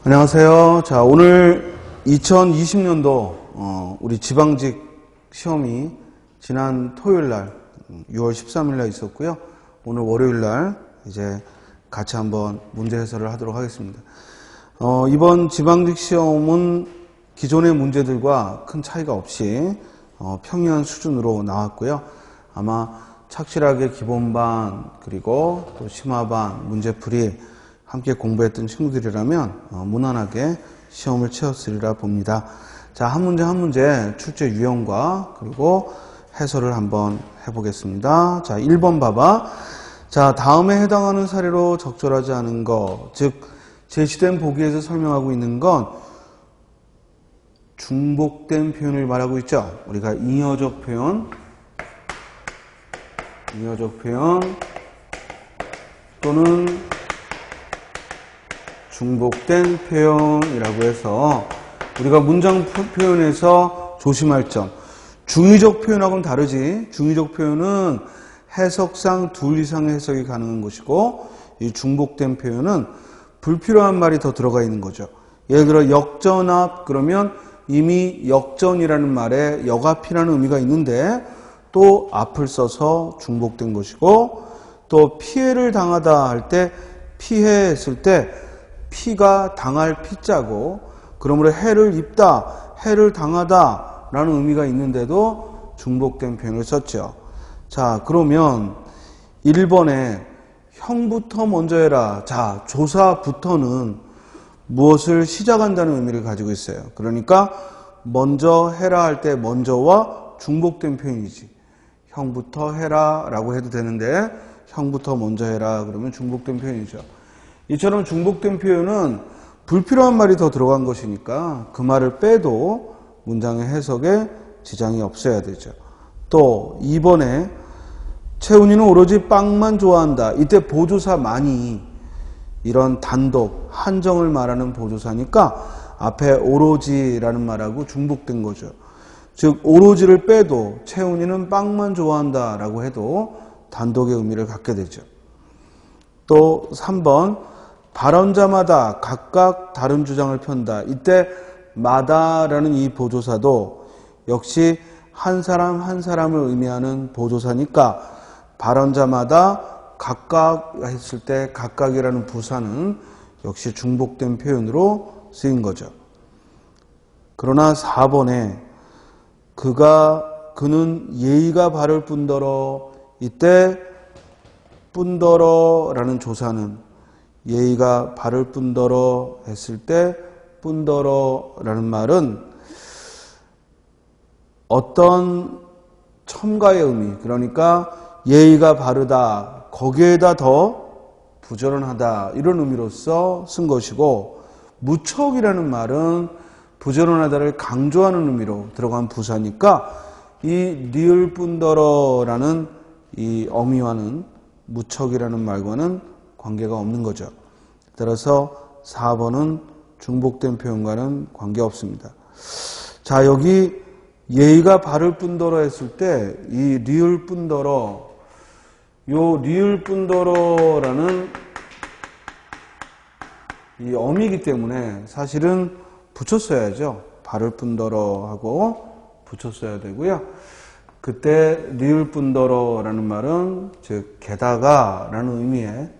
안녕하세요. 자, 오늘 2020년도 우리 지방직 시험이 지난 토요일 날 6월 13일 날 있었고요. 오늘 월요일 날 이제 같이 한번 문제 해설을 하도록 하겠습니다. 이번 지방직 시험은 기존의 문제들과 큰 차이가 없이 평이한 수준으로 나왔고요. 아마 착실하게 기본반 그리고 또 심화반 문제풀이 함께 공부했던 친구들이라면 무난하게 시험을 치렀으리라 봅니다. 자, 한 문제 한 문제 출제 유형과 그리고 해설을 한번 해보겠습니다. 자, 1번 봐봐. 자, 다음에 해당하는 사례로 적절하지 않은 것, 즉 제시된 보기에서 설명하고 있는 건 중복된 표현을 말하고 있죠. 우리가 잉여적 표현 또는 중복된 표현이라고 해서 우리가 문장 표현에서 조심할 점, 중의적 표현하고는 다르지. 중의적 표현은 해석상 둘 이상의 해석이 가능한 것이고, 이 중복된 표현은 불필요한 말이 더 들어가 있는 거죠. 예를 들어 역전압 그러면 이미 역전이라는 말에 역압이라는 의미가 있는데 또 앞을 써서 중복된 것이고, 또 피해를 당하다 할 때 피해했을 때 피가 당할 피자고, 그러므로 해를 입다, 해를 당하다 라는 의미가 있는데도 중복된 표현을 썼죠. 자, 그러면 1번에 형부터 먼저 해라. 자, 조사부터는 무엇을 시작한다는 의미를 가지고 있어요. 그러니까 먼저 해라 할 때 먼저와 중복된 표현이지. 형부터 해라 라고 해도 되는데 형부터 먼저 해라 그러면 중복된 표현이죠. 이처럼 중복된 표현은 불필요한 말이 더 들어간 것이니까 그 말을 빼도 문장의 해석에 지장이 없어야 되죠. 또 2번에 채훈이는 오로지 빵만 좋아한다. 이때 보조사 많이 이런 단독, 한정을 말하는 보조사니까 앞에 오로지라는 말하고 중복된 거죠. 즉 오로지를 빼도 채훈이는 빵만 좋아한다 라고 해도 단독의 의미를 갖게 되죠. 또 3번 발언자마다 각각 다른 주장을 편다. 이때 마다라는 이 보조사도 역시 한 사람 한 사람을 의미하는 보조사니까 발언자마다 각각 했을 때 각각이라는 부사는 역시 중복된 표현으로 쓰인 거죠. 그러나 4번에 그는 예의가 바를 뿐더러, 이때 뿐더러라는 조사는 예의가 바를 뿐더러 했을 때 뿐더러라는 말은 어떤 첨가의 의미, 그러니까 예의가 바르다, 거기에다 더 부지런하다 이런 의미로서 쓴 것이고, 무척이라는 말은 부지런하다를 강조하는 의미로 들어간 부사니까 이 리을 뿐더러라는 이 어미와는 무척이라는 말과는 관계가 없는 거죠. 따라서 4번은 중복된 표현과는 관계없습니다. 자, 여기 예의가 바를 뿐더러 했을 때 이 리을 뿐더러, 요 리을 뿐더러라는 이 어미이기 때문에 사실은 붙였어야죠. 바를 뿐더러 하고 붙였어야 되고요. 그때 리을 뿐더러라는 말은 즉 게다가 라는 의미에,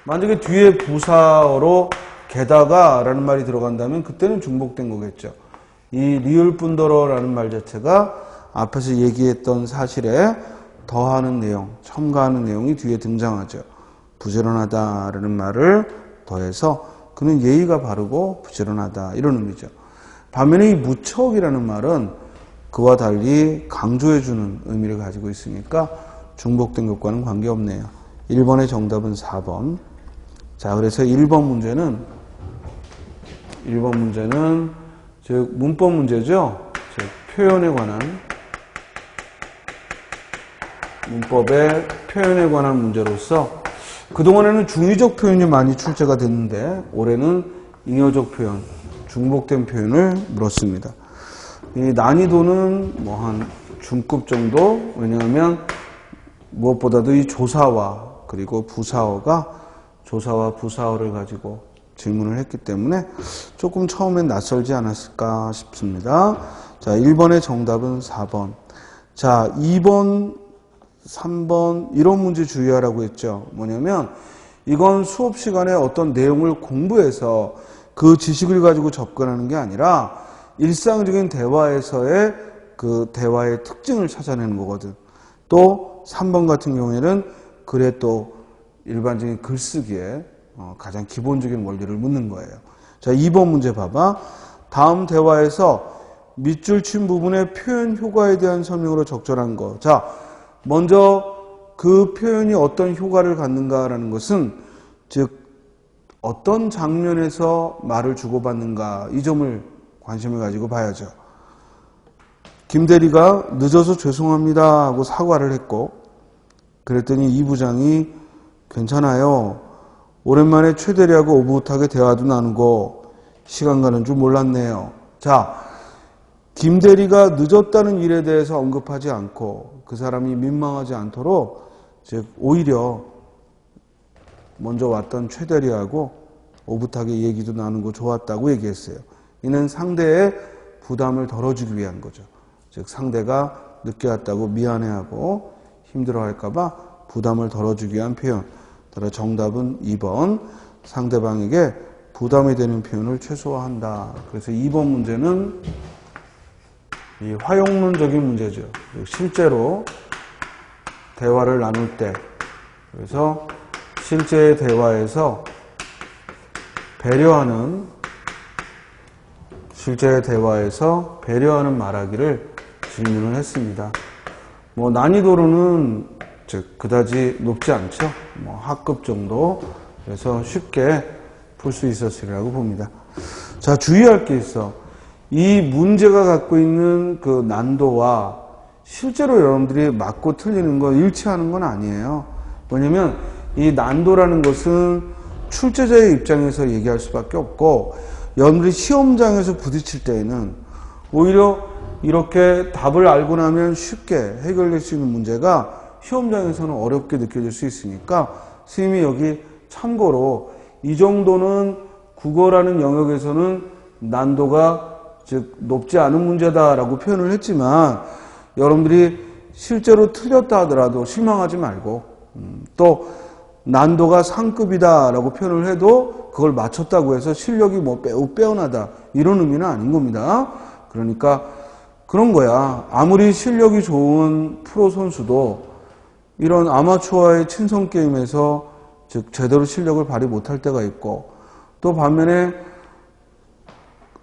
만약에 뒤에 부사어로 게다가 라는 말이 들어간다면 그때는 중복된 거겠죠. 이 리을 뿐더러라는 말 자체가 앞에서 얘기했던 사실에 더하는 내용, 첨가하는 내용이 뒤에 등장하죠. 부지런하다라는 말을 더해서 그는 예의가 바르고 부지런하다 이런 의미죠. 반면에 이 무척이라는 말은 그와 달리 강조해주는 의미를 가지고 있으니까 중복된 것과는 관계없네요. 1번의 정답은 4번. 자, 그래서 1번 문제는 즉 문법 문제죠. 즉 표현에 관한, 문법의 표현에 관한 문제로서 그동안에는 중의적 표현이 많이 출제가 됐는데 올해는 잉여적 표현, 중복된 표현을 물었습니다. 이 난이도는 뭐 한 중급 정도. 왜냐하면 무엇보다도 이 조사와 그리고 부사어가 조사와 부사어를 가지고 질문을 했기 때문에 조금 처음엔 낯설지 않았을까 싶습니다. 자, 1번의 정답은 4번. 자, 2번, 3번 이런 문제 주의하라고 했죠. 뭐냐면 이건 수업 시간에 어떤 내용을 공부해서 그 지식을 가지고 접근하는 게 아니라 일상적인 대화에서의 그 대화의 특징을 찾아내는 거거든. 또 3번 같은 경우에는 글에 또 일반적인 글쓰기에 가장 기본적인 원리를 묻는 거예요. 자, 2번 문제 봐봐. 다음 대화에서 밑줄 친 부분의 표현 효과에 대한 설명으로 적절한 거. 자, 먼저 그 표현이 어떤 효과를 갖는가라는 것은 즉 어떤 장면에서 말을 주고받는가 이 점을 관심을 가지고 봐야죠. 김대리가 늦어서 죄송합니다 하고 사과를 했고 그랬더니 이 부장이 괜찮아요. 오랜만에 최 대리하고 오붓하게 대화도 나누고 시간 가는 줄 몰랐네요. 자, 김 대리가 늦었다는 일에 대해서 언급하지 않고 그 사람이 민망하지 않도록 즉 오히려 먼저 왔던 최 대리하고 오붓하게 얘기도 나누고 좋았다고 얘기했어요. 이는 상대의 부담을 덜어주기 위한 거죠. 즉 상대가 늦게 왔다고 미안해하고 힘들어할까 봐 부담을 덜어주기 위한 표현. 따라 정답은 2번. 상대방에게 부담이 되는 표현을 최소화한다. 그래서 2번 문제는 이 활용론적인 문제죠. 실제로 대화를 나눌 때 그래서 실제의 대화에서 배려하는 말하기를 질문을 했습니다. 뭐 난이도로는 즉 그다지 높지 않죠. 뭐 학급 정도. 그래서 쉽게 풀 수 있었으리라고 봅니다. 자, 주의할 게 있어. 이 문제가 갖고 있는 그 난도와 실제로 여러분들이 맞고 틀리는 건 일치하는 건 아니에요. 왜냐면 이 난도라는 것은 출제자의 입장에서 얘기할 수밖에 없고 여러분들이 시험장에서 부딪힐 때에는 오히려 이렇게 답을 알고 나면 쉽게 해결될 수 있는 문제가 시험장에서는 어렵게 느껴질 수 있으니까 선생님이 여기 참고로 이 정도는 국어라는 영역에서는 난도가 즉 높지 않은 문제다라고 표현을 했지만 여러분들이 실제로 틀렸다 하더라도 실망하지 말고 또 난도가 상급이다라고 표현을 해도 그걸 맞췄다고 해서 실력이 뭐 매우 빼어나다 이런 의미는 아닌 겁니다. 그러니까 그런 거야. 아무리 실력이 좋은 프로 선수도 이런 아마추어의 친선 게임에서 즉 제대로 실력을 발휘 못할 때가 있고 또 반면에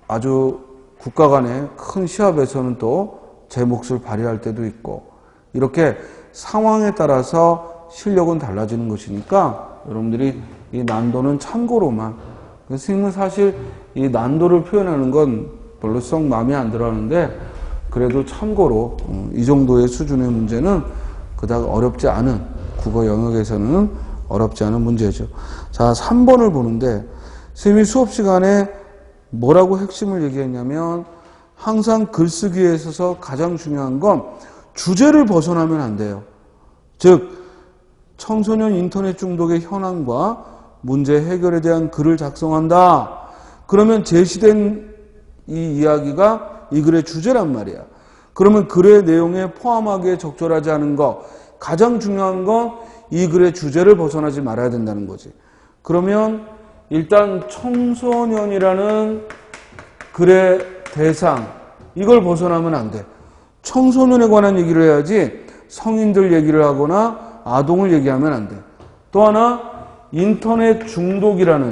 아주 국가 간의 큰 시합에서는 또 제 몫을 발휘할 때도 있고 이렇게 상황에 따라서 실력은 달라지는 것이니까 여러분들이 이 난도는 참고로만 선생님은 사실 이 난도를 표현하는 건 별로 썩 마음에 안 들어 하는데 그래도 참고로 이 정도의 수준의 문제는 그닥 어렵지 않은 국어 영역에서는 어렵지 않은 문제죠. 자, 3번을 보는데 선생님이 수업 시간에 뭐라고 핵심을 얘기했냐면 항상 글쓰기에 있어서 가장 중요한 건 주제를 벗어나면 안 돼요. 즉 청소년 인터넷 중독의 현황과 문제 해결에 대한 글을 작성한다. 그러면 제시된 이 이야기가 이 글의 주제란 말이야. 그러면 글의 내용에 포함하기에 적절하지 않은 것, 가장 중요한 건 이 글의 주제를 벗어나지 말아야 된다는 거지. 그러면 일단 청소년이라는 글의 대상, 이걸 벗어나면 안 돼. 청소년에 관한 얘기를 해야지 성인들 얘기를 하거나 아동을 얘기하면 안 돼. 또 하나 인터넷 중독이라는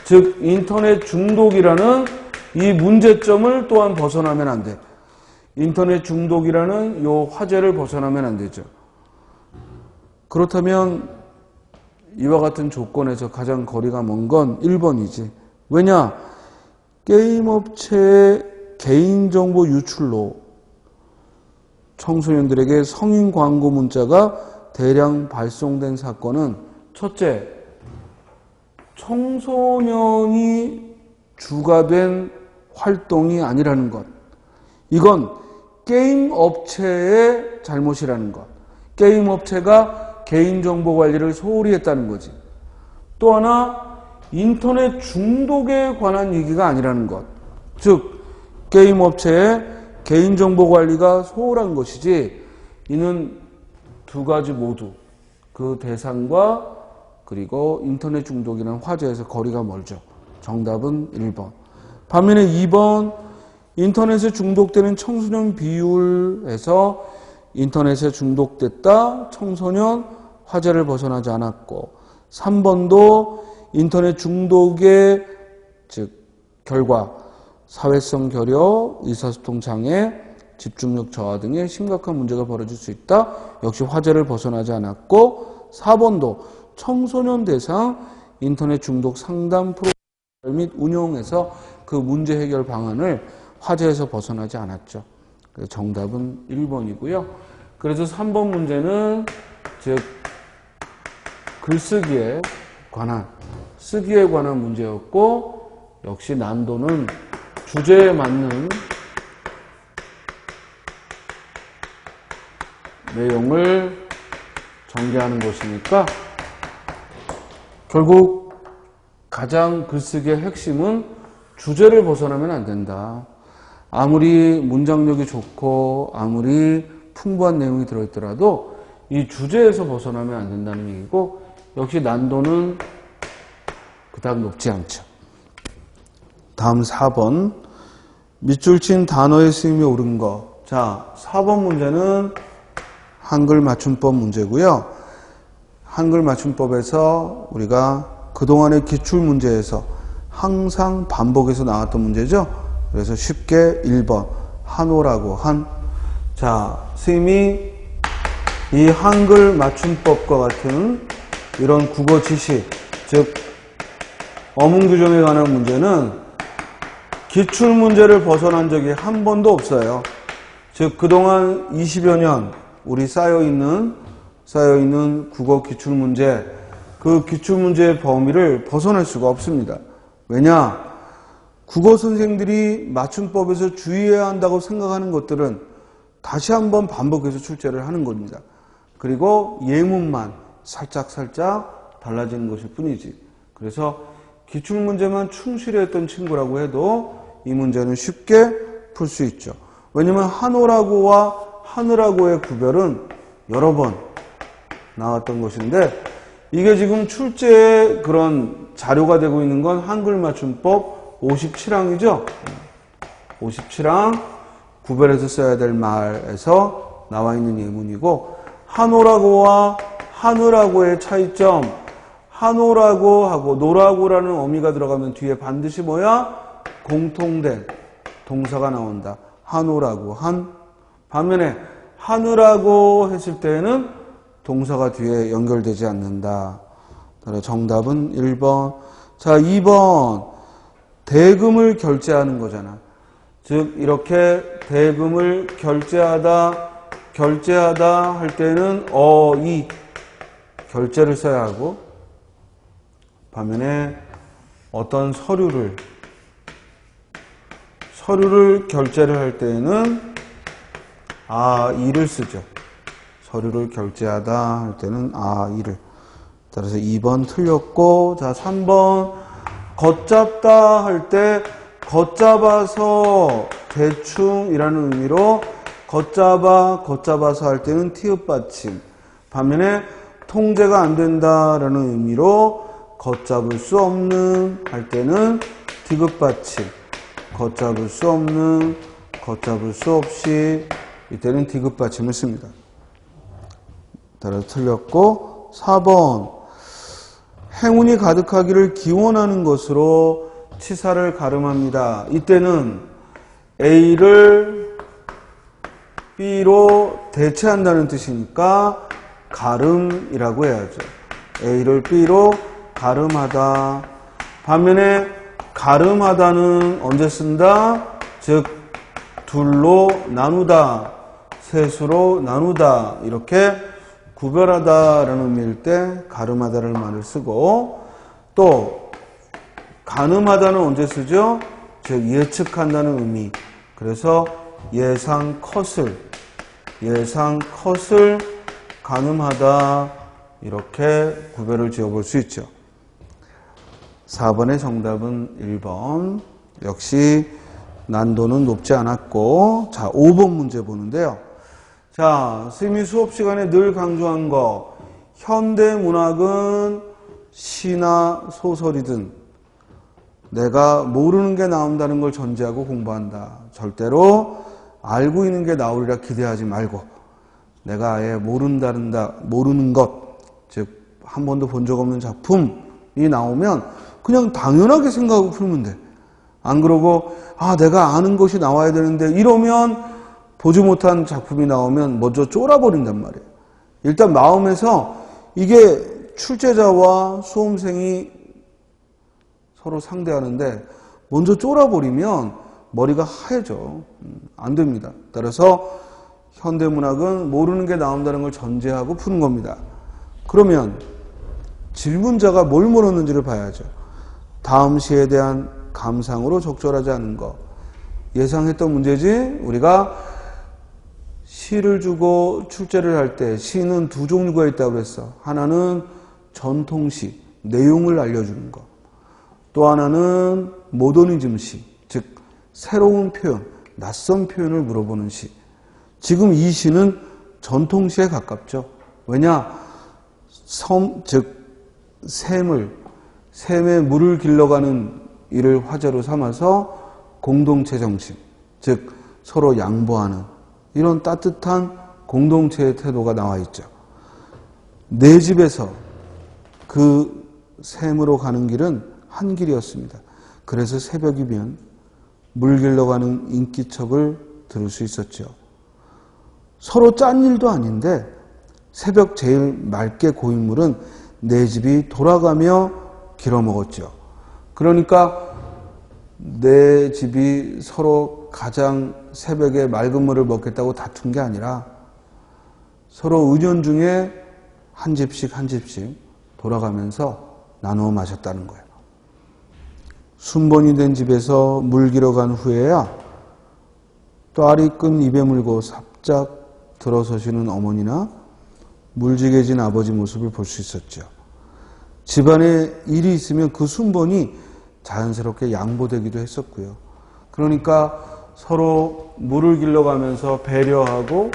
즉 인터넷 중독이라는 이 문제점을 또한 벗어나면 안 돼. 인터넷 중독이라는 요 화제를 벗어나면 안 되죠. 그렇다면 이와 같은 조건에서 가장 거리가 먼 건 1번이지. 왜냐? 게임업체의 개인정보 유출로 청소년들에게 성인 광고 문자가 대량 발송된 사건은 첫째, 청소년이 주가 된 활동이 아니라는 것. 이건 게임업체의 잘못이라는 것. 게임업체가 개인정보 관리를 소홀히 했다는 거지. 또 하나, 인터넷 중독에 관한 얘기가 아니라는 것. 즉 게임 업체의 개인정보 관리가 소홀한 것이지 이는 두 가지 모두 그 대상과 그리고 인터넷 중독이라는 화제에서 거리가 멀죠. 정답은 1번. 반면에 2번 인터넷에 중독되는 청소년 비율에서 인터넷에 중독됐다 청소년 화제를 벗어나지 않았고 3번도 인터넷 중독의 즉 결과 사회성 결여, 의사소통 장애, 집중력 저하 등의 심각한 문제가 벌어질 수 있다. 역시 화제를 벗어나지 않았고 4번도 청소년 대상 인터넷 중독 상담 프로그램 및 운용에서 그 문제 해결 방안을 화제에서 벗어나지 않았죠. 그래서 정답은 1번이고요. 그래서 3번 문제는 즉 글쓰기에 관한 쓰기에 관한 문제였고 역시 난도는 주제에 맞는 내용을 전개하는 것이니까 결국 가장 글쓰기의 핵심은 주제를 벗어나면 안 된다. 아무리 문장력이 좋고 아무리 풍부한 내용이 들어있더라도 이 주제에서 벗어나면 안 된다는 얘기고 역시 난도는 그다음 높지 않죠. 다음 4번 밑줄 친 단어의 쓰임이 옳은 거. 자, 4번 문제는 한글 맞춤법 문제고요. 한글 맞춤법에서 우리가 그동안의 기출 문제에서 항상 반복해서 나왔던 문제죠. 그래서 쉽게 1번 한오라고 한. 자, 스님이 이 한글 맞춤법과 같은 이런 국어 지식, 즉 어문 규정에 관한 문제는 기출 문제를 벗어난 적이 한 번도 없어요. 즉 그동안 20여 년 우리 쌓여있는 국어 기출 문제, 그 기출 문제의 범위를 벗어날 수가 없습니다. 왜냐? 국어 선생들이 맞춤법에서 주의해야 한다고 생각하는 것들은 다시 한번 반복해서 출제를 하는 겁니다. 그리고 예문만 살짝 달라지는 것일 뿐이지. 그래서 기출문제만 충실히 했던 친구라고 해도 이 문제는 쉽게 풀 수 있죠. 왜냐면 한오라고와 하느라고의 구별은 여러 번 나왔던 것인데 이게 지금 출제의 그런 자료가 되고 있는 건 한글 맞춤법 57항이죠. 57항 구별해서 써야 될 말에서 나와 있는 예문이고 한오라고와 하느라고의 차이점, 한오라고 하고 노라고라는 어미가 들어가면 뒤에 반드시 뭐야? 공통된 동사가 나온다. 한오라고 한. 반면에 하느라고 했을 때는 동사가 뒤에 연결되지 않는다. 따라 정답은 1번. 자, 2번 대금을 결제하는 거잖아. 즉 이렇게 대금을 결제하다 할 때는 이 결제를 써야 하고 반면에 어떤 서류를 결제를 할 때는 이를 쓰죠. 서류를 결제하다 할 때는 이를. 따라서 2번 틀렸고, 자 3번 걷잡다 할 때 걷잡아서 대충이라는 의미로 걷잡아서 할 때는 티읕 받침. 반면에 통제가 안 된다라는 의미로 걷잡을 수 없는 할 때는 디귿 받침. 걷잡을 수 없는, 걷잡을 수 없이 이때는 디귿 받침을 씁니다. 따라서 틀렸고 4번 행운이 가득하기를 기원하는 것으로 치사를 가름합니다. 이때는 A를 B로 대체한다는 뜻이니까 가름이라고 해야죠. A를 B로 가름하다. 반면에 가름하다는 언제 쓴다? 즉 둘로 나누다, 셋으로 나누다 이렇게 구별하다라는 의미일 때 가름하다라는 말을 쓰고 또 가늠하다는 언제 쓰죠? 즉 예측한다는 의미. 그래서 예상 컷을 가늠하다 이렇게 구별을 지어볼 수 있죠. 4번의 정답은 1번. 역시 난도는 높지 않았고, 자, 5번 문제 보는데요. 자, 선생님이 수업 시간에 늘 강조한 거, 현대문학은 시나 소설이든 내가 모르는 게 나온다는 걸 전제하고 공부한다. 절대로 알고 있는 게 나오리라 기대하지 말고, 내가 아예 모르는 것, 즉 한 번도 본 적 없는 작품이 나오면 그냥 당연하게 생각하고 풀면 돼. 안 그러고 내가 아는 것이 나와야 되는데 이러면 보지 못한 작품이 나오면 먼저 쫄아버린단 말이에요. 일단 마음에서 이게 출제자와 수험생이 서로 상대하는데 먼저 쫄아버리면 머리가 하얘져. 안 됩니다. 따라서 현대문학은 모르는 게 나온다는 걸 전제하고 푸는 겁니다. 그러면 질문자가 뭘 물었는지를 봐야죠. 다음 시에 대한 감상으로 적절하지 않은 거. 예상했던 문제지. 우리가 시를 주고 출제를 할 때 시는 두 종류가 있다고 그랬어. 하나는 전통시, 내용을 알려주는 거. 또 하나는 모더니즘 시, 즉 새로운 표현, 낯선 표현을 물어보는 시. 지금 이 시는 전통시에 가깝죠. 왜냐? 즉 샘에 물을 길러가는 일을 화제로 삼아서 공동체 정신, 즉 서로 양보하는 이런 따뜻한 공동체의 태도가 나와 있죠. 내 집에서 그 샘으로 가는 길은 한 길이었습니다. 그래서 새벽이면 물 길러가는 인기척을 들을 수 있었죠. 서로 짠 일도 아닌데 새벽 제일 맑게 고인 물은 내 집이 돌아가며 길어먹었죠. 그러니까 내 집이 서로 가장 새벽에 맑은 물을 먹겠다고 다툰 게 아니라 서로 은연중에 한 집씩 돌아가면서 나누어 마셨다는 거예요. 순번이 된 집에서 물 길어간 후에야 또아리 끈 입에 물고 삽작 들어서시는 어머니나 물지개진 아버지 모습을 볼 수 있었죠. 집안에 일이 있으면 그 순번이 자연스럽게 양보되기도 했었고요. 그러니까 서로 물을 길러가면서 배려하고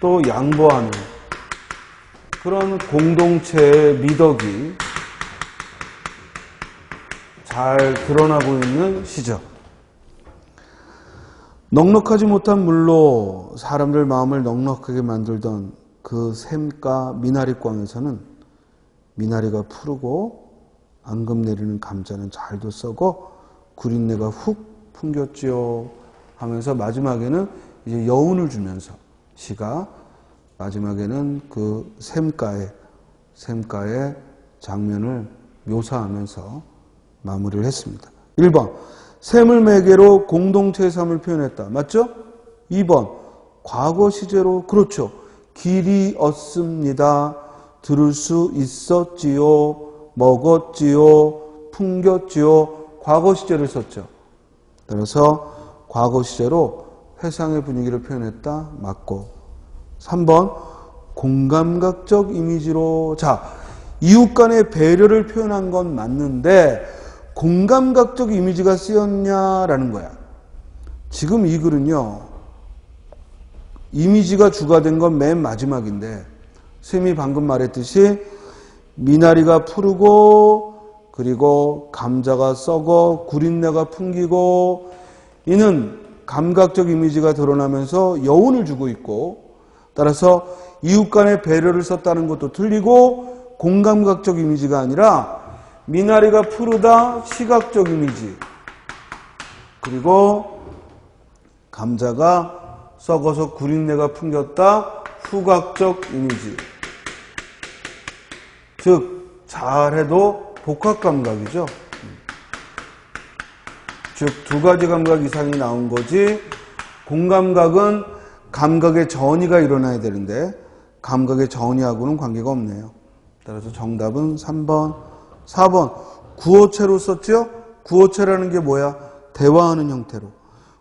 또 양보하는 그런 공동체의 미덕이 잘 드러나고 있는 시죠. 넉넉하지 못한 물로 사람들 마음을 넉넉하게 만들던 그 샘가 미나리광에서는 미나리가 푸르고 앙금 내리는 감자는 잘도 썩어 구린내가 훅 풍겼지요 하면서 마지막에는 이제 여운을 주면서 시가 마지막에는 그 샘가의 장면을 묘사하면서 마무리를 했습니다. 1번 샘을 매개로 공동체의 삶을 표현했다. 맞죠? 2번 과거 시제로 그렇죠. 길이 얻습니다. 들을 수 있었지요. 먹었지요. 풍겼지요. 과거 시제를 썼죠. 따라서 과거 시제로 회상의 분위기를 표현했다. 맞고 3번 공감각적 이미지로 자 이웃 간의 배려를 표현한 건 맞는데 공감각적 이미지가 쓰였냐라는 거야. 지금 이 글은요. 이미지가 주가 된 건 맨 마지막인데 쌤이 방금 말했듯이 미나리가 푸르고 그리고 감자가 썩어 구린내가 풍기고 이는 감각적 이미지가 드러나면서 여운을 주고 있고 따라서 이웃 간의 배려를 썼다는 것도 틀리고 공감각적 이미지가 아니라 미나리가 푸르다 시각적 이미지 그리고 감자가 썩어서 구린내가 풍겼다 후각적 이미지 즉 잘해도 복합감각이죠. 즉 두 가지 감각 이상이 나온 거지 공감각은 감각의 전이가 일어나야 되는데 감각의 전이하고는 관계가 없네요. 따라서 정답은 3번 4번 구어체로 썼죠? 구어체라는 게 뭐야? 대화하는 형태로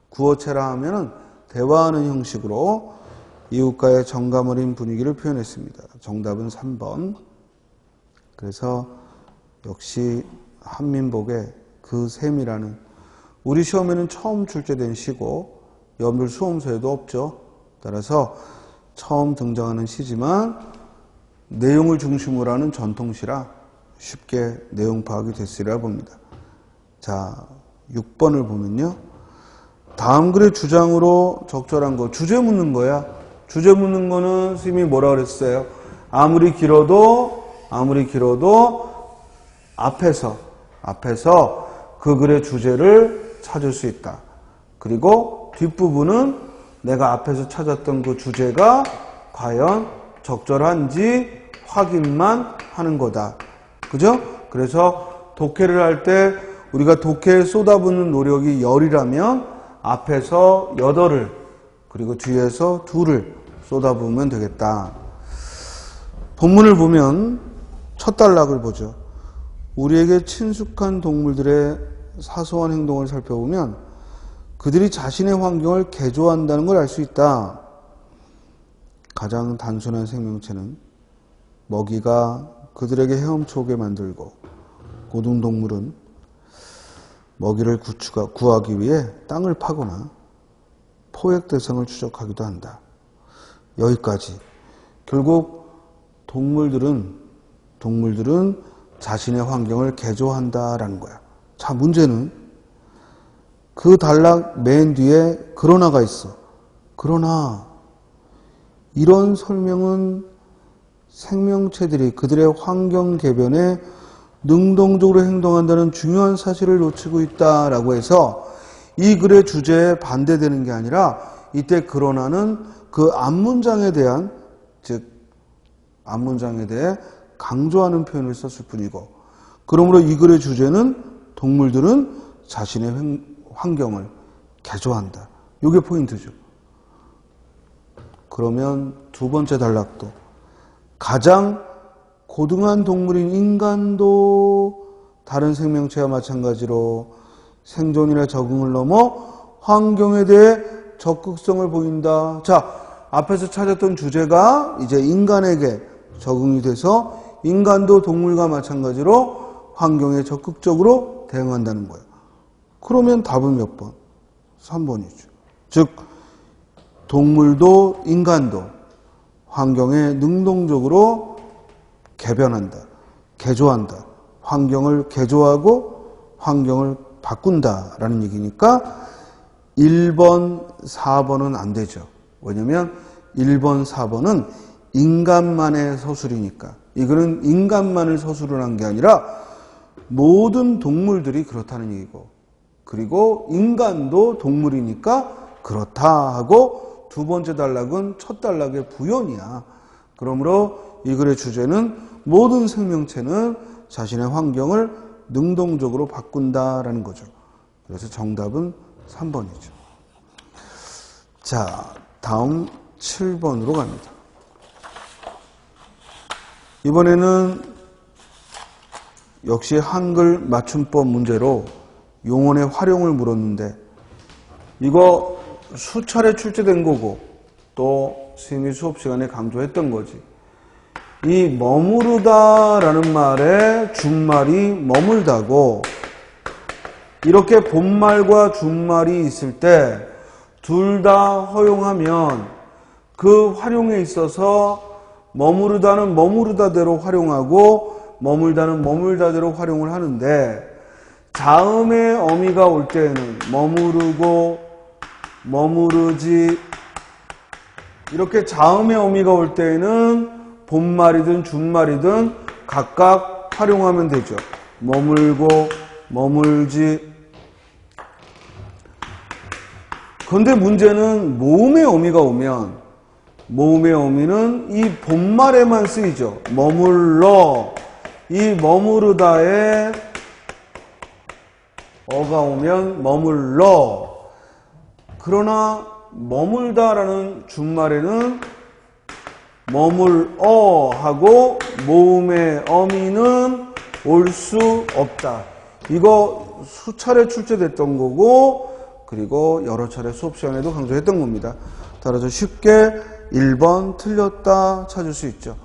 구어체라 하면은 대화하는 형식으로 이웃과의 정감 어린 분위기를 표현했습니다. 정답은 3번. 그래서 역시 한민복의 그 셈이라는, 우리 시험에는 처음 출제된 시고 여러분들 수험서에도 없죠. 따라서 처음 등장하는 시지만 내용을 중심으로 하는 전통시라 쉽게 내용 파악이 됐으리라 봅니다. 자, 6번을 보면요. 다음 글의 주장으로 적절한 거, 주제 묻는 거야. 주제 묻는 거는 선생님이 뭐라 그랬어요? 아무리 길어도 앞에서 그 글의 주제를 찾을 수 있다. 그리고 뒷부분은 내가 앞에서 찾았던 그 주제가 과연 적절한지 확인만 하는 거다. 그죠? 그래서 독해를 할 때 우리가 독해에 쏟아붓는 노력이 10이라면 앞에서 8을 그리고 뒤에서 2를 쏟아부으면 되겠다. 본문을 보면 첫 단락을 보죠. 우리에게 친숙한 동물들의 사소한 행동을 살펴보면 그들이 자신의 환경을 개조한다는 걸 알 수 있다. 가장 단순한 생명체는 먹이가 그들에게 헤엄쳐 오게 만들고, 고등동물은 먹이를 구하기 위해 땅을 파거나 포획 대상을 추적하기도 한다. 여기까지. 결국 동물들은 자신의 환경을 개조한다라는 거야. 자, 문제는 그 단락 맨 뒤에 그러나가 있어. 그러나 이런 설명은 생명체들이 그들의 환경 개변에 능동적으로 행동한다는 중요한 사실을 놓치고 있다라고 해서 이 글의 주제에 반대되는 게 아니라 이때 그러나는 그 앞문장에 대해 강조하는 표현을 썼을 뿐이고, 그러므로 이 글의 주제는 동물들은 자신의 환경을 개조한다. 이게 포인트죠. 그러면 두 번째 단락도 가장 고등한 동물인 인간도 다른 생명체와 마찬가지로 생존이나 적응을 넘어 환경에 대해 적극성을 보인다. 자, 앞에서 찾았던 주제가 이제 인간에게 적응이 돼서 인간도 동물과 마찬가지로 환경에 적극적으로 대응한다는 거예요. 그러면 답은 몇 번? 3번이죠. 즉 동물도 인간도 환경에 능동적으로 개변한다, 개조한다, 환경을 개조하고 환경을 바꾼다라는 얘기니까 1번, 4번은 안 되죠. 왜냐면 1번, 4번은 인간만의 서술이니까. 이거는 인간만을 서술을 한 게 아니라 모든 동물들이 그렇다는 얘기고, 그리고 인간도 동물이니까 그렇다 하고, 두 번째 단락은 첫 단락의 부연이야. 그러므로 이 글의 주제는 모든 생명체는 자신의 환경을 능동적으로 바꾼다라는 거죠. 그래서 정답은 3번이죠. 자, 다음 7번으로 갑니다. 이번에는 역시 한글 맞춤법 문제로 용언의 활용을 물었는데, 이거 수차례 출제된 거고 또 스님이 수업 시간에 강조했던 거지. 이 머무르다라는 말의 준말이 머물다고, 이렇게 본말과 준말이 있을 때 둘 다 허용하면 그 활용에 있어서 머무르다는 머무르다대로 활용하고 머물다는 머물다대로 활용을 하는데, 자음의 어미가 올 때에는 머무르고 머무르지, 이렇게 자음의 어미가 올 때에는 본말이든 준말이든 각각 활용하면 되죠. 머물고 머물지. 그런데 문제는 모음의 어미가 오면 모음의 어미는 이 본말에만 쓰이죠. 머물러. 이 머무르다에 어가 오면 머물러. 그러나 머물다라는 준말에는 머물어 하고 모음의 어미는 올 수 없다. 이거 수차례 출제됐던 거고, 그리고 여러 차례 수업 시간에도 강조했던 겁니다. 따라서 쉽게 1번 틀렸다 찾을 수 있죠.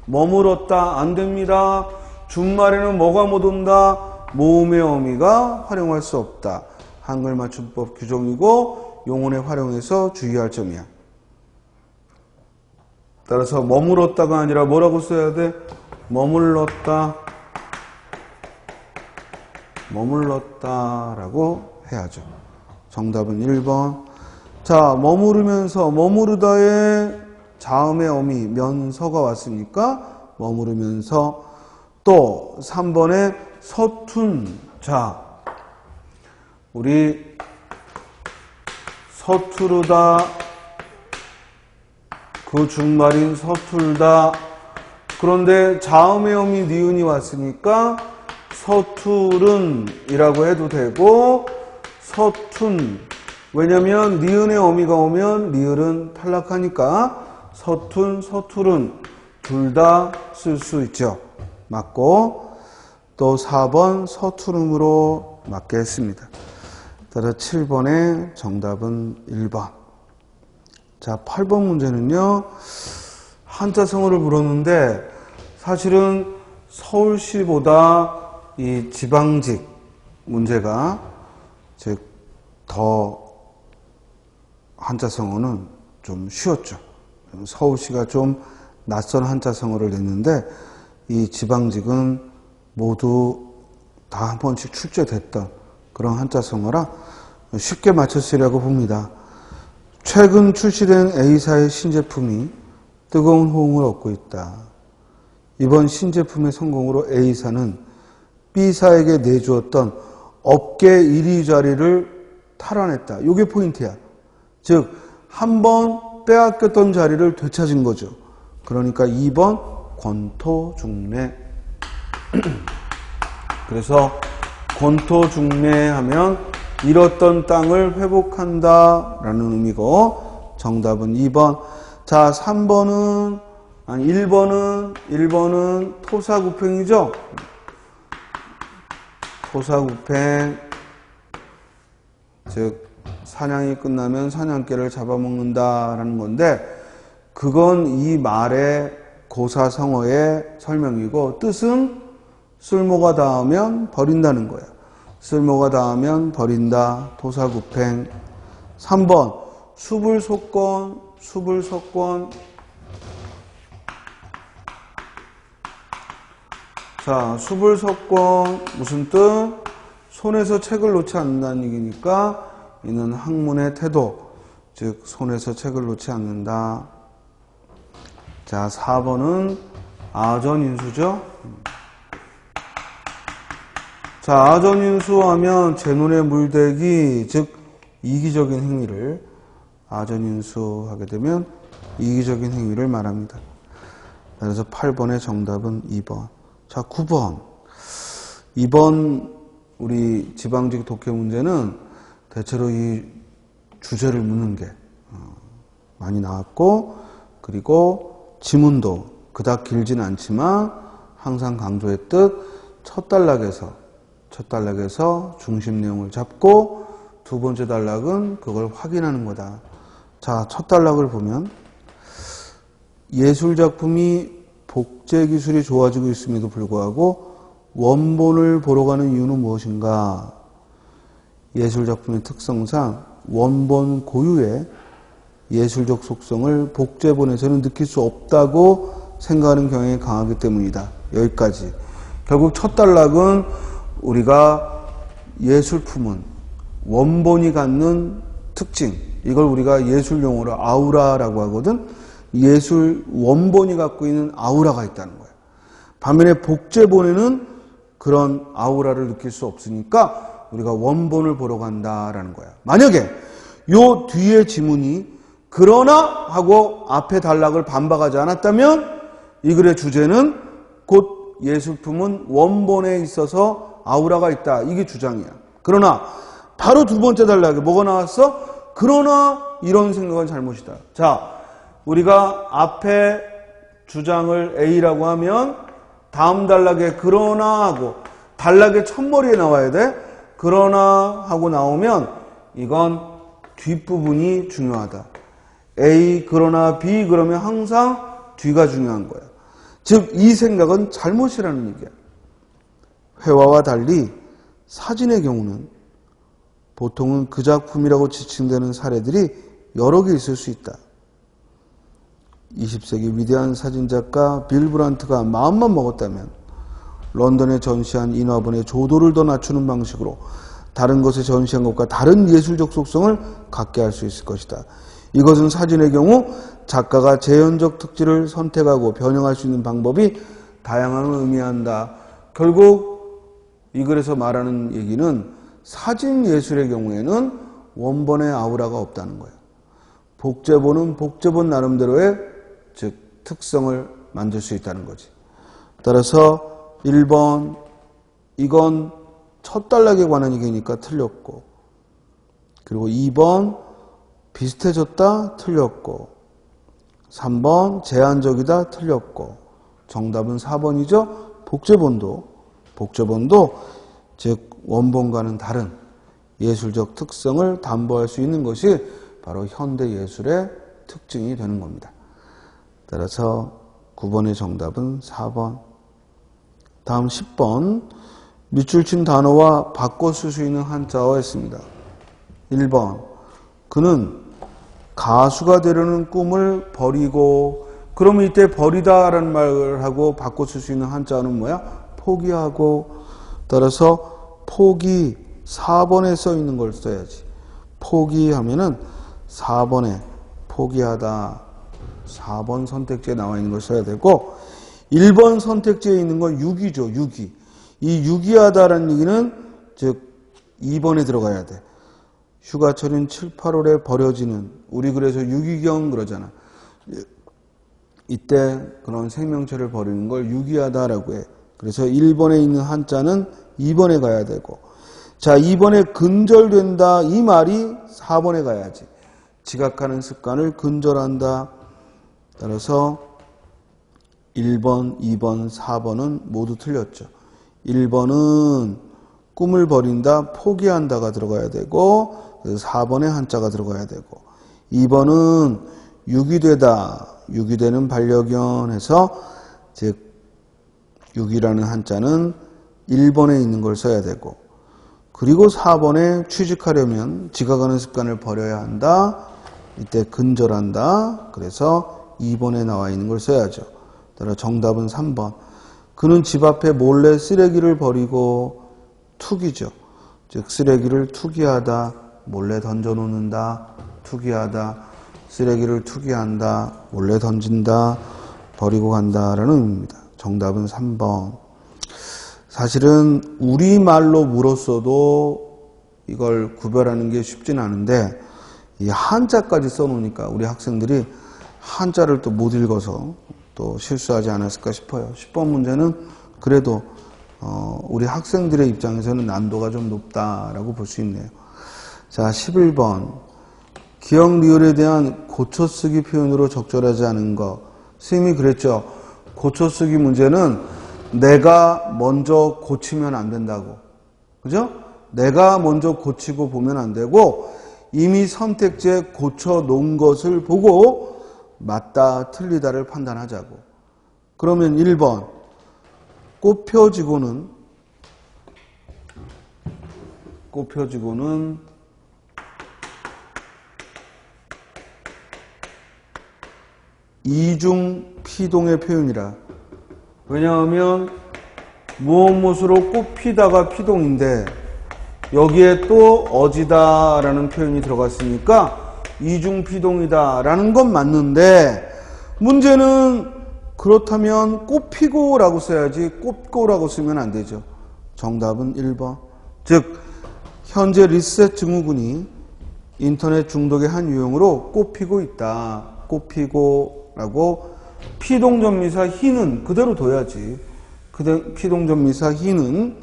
머물었다 안 됩니다. 준말에는 뭐가 못 온다? 모음의 어미가 활용할 수 없다. 한글 맞춤법 규정이고 용언에 활용해서 주의할 점이야. 따라서 머물렀다가 아니라 뭐라고 써야 돼? 머물렀다. 머물렀다라고 해야죠. 정답은 1번. 자, 머무르면서, 머무르다에 자음의 어미, 면서가 왔으니까 머무르면서. 또 3번에 서툰. 자, 우리 서투르다, 그 준말인 서툴다. 그런데 자음의 어미 니은이 왔으니까 서투른이라고 해도 되고 서툰. 왜냐면 니은의 어미가 오면 리을은 탈락하니까 서툰, 서투른 둘 다 쓸 수 있죠. 맞고 또 4번 서투름으로 맞게 했습니다. 따라 7번의 정답은 1번. 자, 8번 문제는요. 한자성어를 물었는데 사실은 서울시보다 이 지방직 문제가 즉 더 한자성어는 좀 쉬웠죠. 서울시가 좀 낯선 한자성어를 냈는데 이 지방직은 모두 다 한 번씩 출제됐던 그런 한자성어라 쉽게 맞췄으리라고 봅니다. 최근 출시된 A사의 신제품이 뜨거운 호응을 얻고 있다. 이번 신제품의 성공으로 A사는 B사에게 내주었던 업계 1위 자리를 탈환했다. 이게 포인트야. 즉, 한 번 빼앗겼던 자리를 되찾은 거죠. 그러니까 2번 권토중래. 그래서 권토중래하면 잃었던 땅을 회복한다라는 의미고 정답은 2번. 자, 3번은 아니 1번은 토사구팽이죠. 토사구팽, 즉 사냥이 끝나면 사냥개를 잡아먹는다라는 건데 그건 이 말의 고사성어의 설명이고 뜻은 쓸모가 닿으면 버린다는 거야. 쓸모가 닿으면 버린다. 토사구팽. 3번 수불속권. 자, 수불속권 무슨 뜻? 손에서 책을 놓지 않는다는 얘기니까 이는 학문의 태도, 즉 손에서 책을 놓지 않는다. 자, 4번은 아전인수죠. 자, 아전인수하면 제 눈에 물대기, 즉 이기적인 행위를 아전인수하게 되면 이기적인 행위를 말합니다. 그래서 8번의 정답은 2번. 자, 9번. 2번 우리 지방직 독해 문제는 대체로 이 주제를 묻는 게 많이 나왔고 그리고 지문도 그닥 길진 않지만 항상 강조했듯 첫 단락에서 중심 내용을 잡고 두 번째 단락은 그걸 확인하는 거다. 자, 첫 단락을 보면 예술작품이 복제기술이 좋아지고 있음에도 불구하고 원본을 보러 가는 이유는 무엇인가? 예술작품의 특성상 원본 고유의 예술적 속성을 복제본에서는 느낄 수 없다고 생각하는 경향이 강하기 때문이다. 여기까지. 결국 첫 단락은 우리가 예술품은 원본이 갖는 특징, 이걸 우리가 예술용어로 아우라라고 하거든. 예술 원본이 갖고 있는 아우라가 있다는 거야. 반면에 복제본에는 그런 아우라를 느낄 수 없으니까 우리가 원본을 보러 간다라는 거야. 만약에 요 뒤에 지문이 그러나 하고 앞에 단락을 반박하지 않았다면 이 글의 주제는 곧 예술품은 원본에 있어서 아우라가 있다. 이게 주장이야. 그러나 바로 두 번째 단락에 뭐가 나왔어? 그러나 이런 생각은 잘못이다. 자, 우리가 앞에 주장을 A라고 하면 다음 단락에 그러나 하고 단락의 첫머리에 나와야 돼. 그러나 하고 나오면 이건 뒷부분이 중요하다. A 그러나 B 그러면 항상 뒤가 중요한 거야. 즉 이 생각은 잘못이라는 얘기야. 회화와 달리 사진의 경우는 보통은 그 작품이라고 지칭되는 사례들이 여러 개 있을 수 있다. 20세기 위대한 사진작가 빌 브란트가 마음만 먹었다면 런던에 전시한 인화본의 조도를 더 낮추는 방식으로 다른 것에 전시한 것과 다른 예술적 속성을 갖게 할 수 있을 것이다. 이것은 사진의 경우 작가가 재현적 특질을 선택하고 변형할 수 있는 방법이 다양함을 의미한다. 결국 이 글에서 말하는 얘기는 사진 예술의 경우에는 원본의 아우라가 없다는 거예요. 복제본은 복제본 나름대로의 즉 특성을 만들 수 있다는 거지. 따라서 1번 이건 첫 단락에 관한 얘기니까 틀렸고, 그리고 2번 비슷해졌다 틀렸고, 3번 제한적이다 틀렸고, 정답은 4번이죠. 복제본도 즉 원본과는 다른 예술적 특성을 담보할 수 있는 것이 바로 현대 예술의 특징이 되는 겁니다. 따라서 9번의 정답은 4번. 다음 10번 밑줄 친 단어와 바꿔 쓸 수 있는 한자어 했습니다. 1번 그는 가수가 되려는 꿈을 버리고, 그러면 이때 버리다라는 말을 하고 바꿔 쓸 수 있는 한자어는 뭐야? 포기하고. 따라서 포기 4번에 써 있는 걸 써야지. 포기하면은 4번에 포기하다 4번 선택지에 나와 있는 걸 써야 되고, 1번 선택지에 있는 건 유기죠. 유기. 이 유기하다라는 얘기는 즉 2번에 들어가야 돼. 휴가철인 7, 8월에 버려지는, 우리 그래서 유기경 그러잖아. 이때 그런 생명체를 버리는 걸 유기하다라고 해. 그래서 1번에 있는 한자는 2번에 가야 되고, 자 2번에 근절된다 이 말이 4번에 가야지. 지각하는 습관을 근절한다. 따라서 1번, 2번, 4번은 모두 틀렸죠. 1번은 꿈을 버린다, 포기한다가 들어가야 되고, 4번에 한자가 들어가야 되고, 2번은 유기되다, 유기되는 반려견에서 즉 유기라는 한자는 1번에 있는 걸 써야 되고, 그리고 4번에 취직하려면 지각하는 습관을 버려야 한다. 이때 근절한다. 그래서 2번에 나와 있는 걸 써야죠. 따라 정답은 3번. 그는 집 앞에 몰래 쓰레기를 버리고, 투기죠. 즉 쓰레기를 투기하다, 몰래 던져놓는다, 투기하다, 쓰레기를 투기한다, 몰래 던진다, 버리고 간다라는 의미입니다. 정답은 3번. 사실은 우리말로 물었어도 이걸 구별하는 게 쉽지는 않은데, 이 한자까지 써놓으니까 우리 학생들이 한자를 또 못 읽어서 또 실수하지 않았을까 싶어요. 10번 문제는 그래도 우리 학생들의 입장에서는 난도가 좀 높다라고 볼 수 있네요. 자, 11번. 기억 리을에 대한 고쳐쓰기 표현으로 적절하지 않은 것. 선생님이 그랬죠. 고쳐쓰기 문제는 내가 먼저 고치면 안 된다고. 그죠? 내가 먼저 고치고 보면 안 되고, 이미 선택지에 고쳐놓은 것을 보고 맞다, 틀리다를 판단하자고. 그러면 1번. 꽃펴지고는 이중 피동의 표현이라. 왜냐하면 무엇무엇으로 꽃피다가 피동인데 여기에 또 어지다라는 표현이 들어갔으니까 이중 피동이다라는 건 맞는데, 문제는 그렇다면 꽃피고라고 써야지 꽃고라고 쓰면 안 되죠. 정답은 1번. 즉 현재 리셋 증후군이 인터넷 중독의 한 유형으로 꽃피고 있다. 꽃피고라고 피동전미사 희는 그대로 둬야지. 피동전미사 희는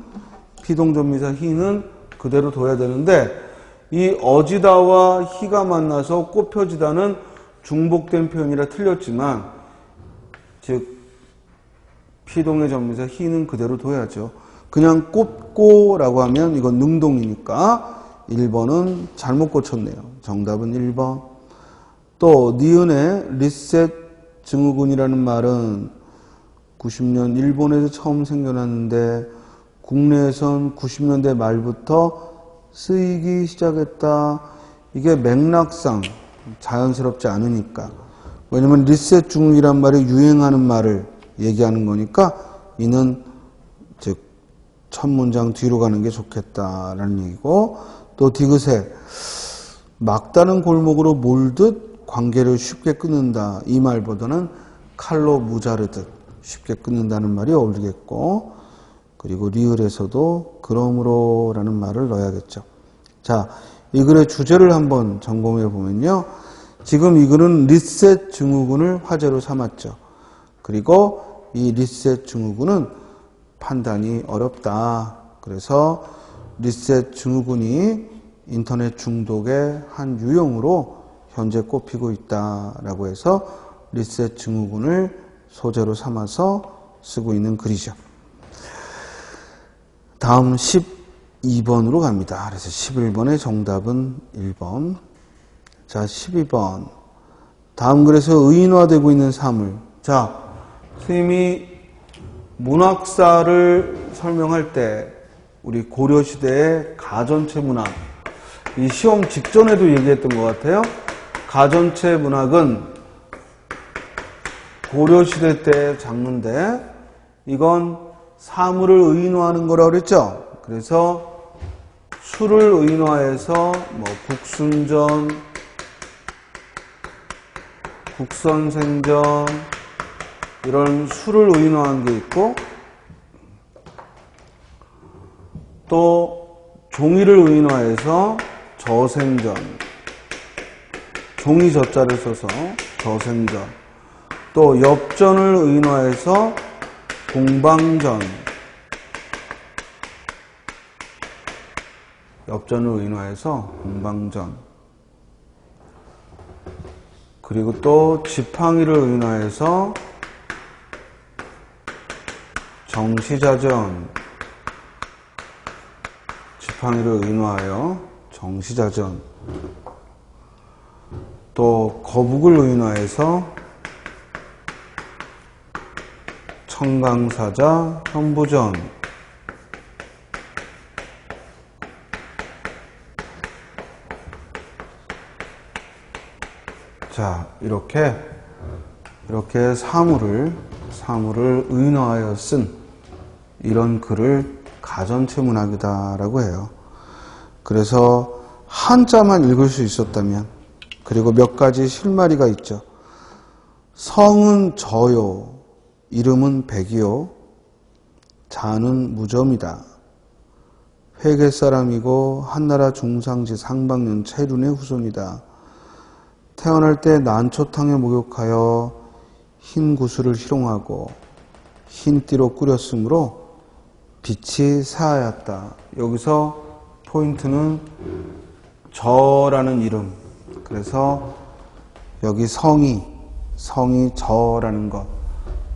그대로 둬야 되는데, 이 어지다와 희가 만나서 꽃펴지다는 중복된 표현이라 틀렸지만, 즉 피동의 전미사 희는 그대로 둬야죠. 그냥 꽃고라고 하면 이건 능동이니까 1번은 잘못 고쳤네요. 정답은 1번. 또 니은의 리셋 증후군이라는 말은 90년 일본에서 처음 생겨났는데 국내에선 90년대 말부터 쓰이기 시작했다. 이게 맥락상 자연스럽지 않으니까. 왜냐면 리셋 중이란 말이 유행하는 말을 얘기하는 거니까 이는 즉 첫 문장 뒤로 가는 게 좋겠다라는 얘기고, 또 디귿에 막다른 골목으로 몰듯 관계를 쉽게 끊는다. 이 말보다는 칼로 무자르듯 쉽게 끊는다는 말이 어울리겠고, 그리고 리을에서도 그러므로 라는 말을 넣어야겠죠. 자, 이 글의 주제를 한번 점검해 보면요. 지금 이 글은 리셋 증후군을 화제로 삼았죠. 그리고 이 리셋 증후군은 판단이 어렵다. 그래서 리셋 증후군이 인터넷 중독의 한 유형으로 현재 꼽히고 있다라고 해서 리셋 증후군을 소재로 삼아서 쓰고 있는 글이죠. 다음 12번으로 갑니다. 그래서 11번의 정답은 1번. 자, 12번. 다음 글에서 의인화되고 있는 사물. 자, 선생님이 문학사를 설명할 때 우리 고려시대의 가전체 문학, 이 시험 직전에도 얘기했던 것 같아요. 가전체 문학은 고려시대 때 장르인데 이건 사물을 의인화하는 거라고 그랬죠. 그래서 술을 의인화해서 뭐 국순전, 국선생전 이런 술을 의인화한 게 있고, 또 종이를 의인화해서 저생전, 종이 저자를 써서 저생전, 또 엽전을 의인화해서 공방전, 엽전을 의인화해서 공방전, 그리고 또 지팡이를 의인화해서 정시자전, 지팡이를 의인화하여 정시자전, 또 거북을 의인화해서 청강사자, 현부전, 자, 이렇게 사물을 의인화하여 쓴 이런 글을 가전체 문학이다라고 해요. 그래서 한자만 읽을 수 있었다면, 그리고 몇 가지 실마리가 있죠. 성은 저요, 이름은 백이요, 자는 무점이다. 회계 사람이고 한나라 중상지 상박년 채륜의 후손이다. 태어날 때 난초탕에 목욕하여 흰 구슬을 희롱하고 흰 띠로 꾸렸으므로 빛이 새하얗다. 여기서 포인트는 저라는 이름. 그래서 여기 성이 저라는 것.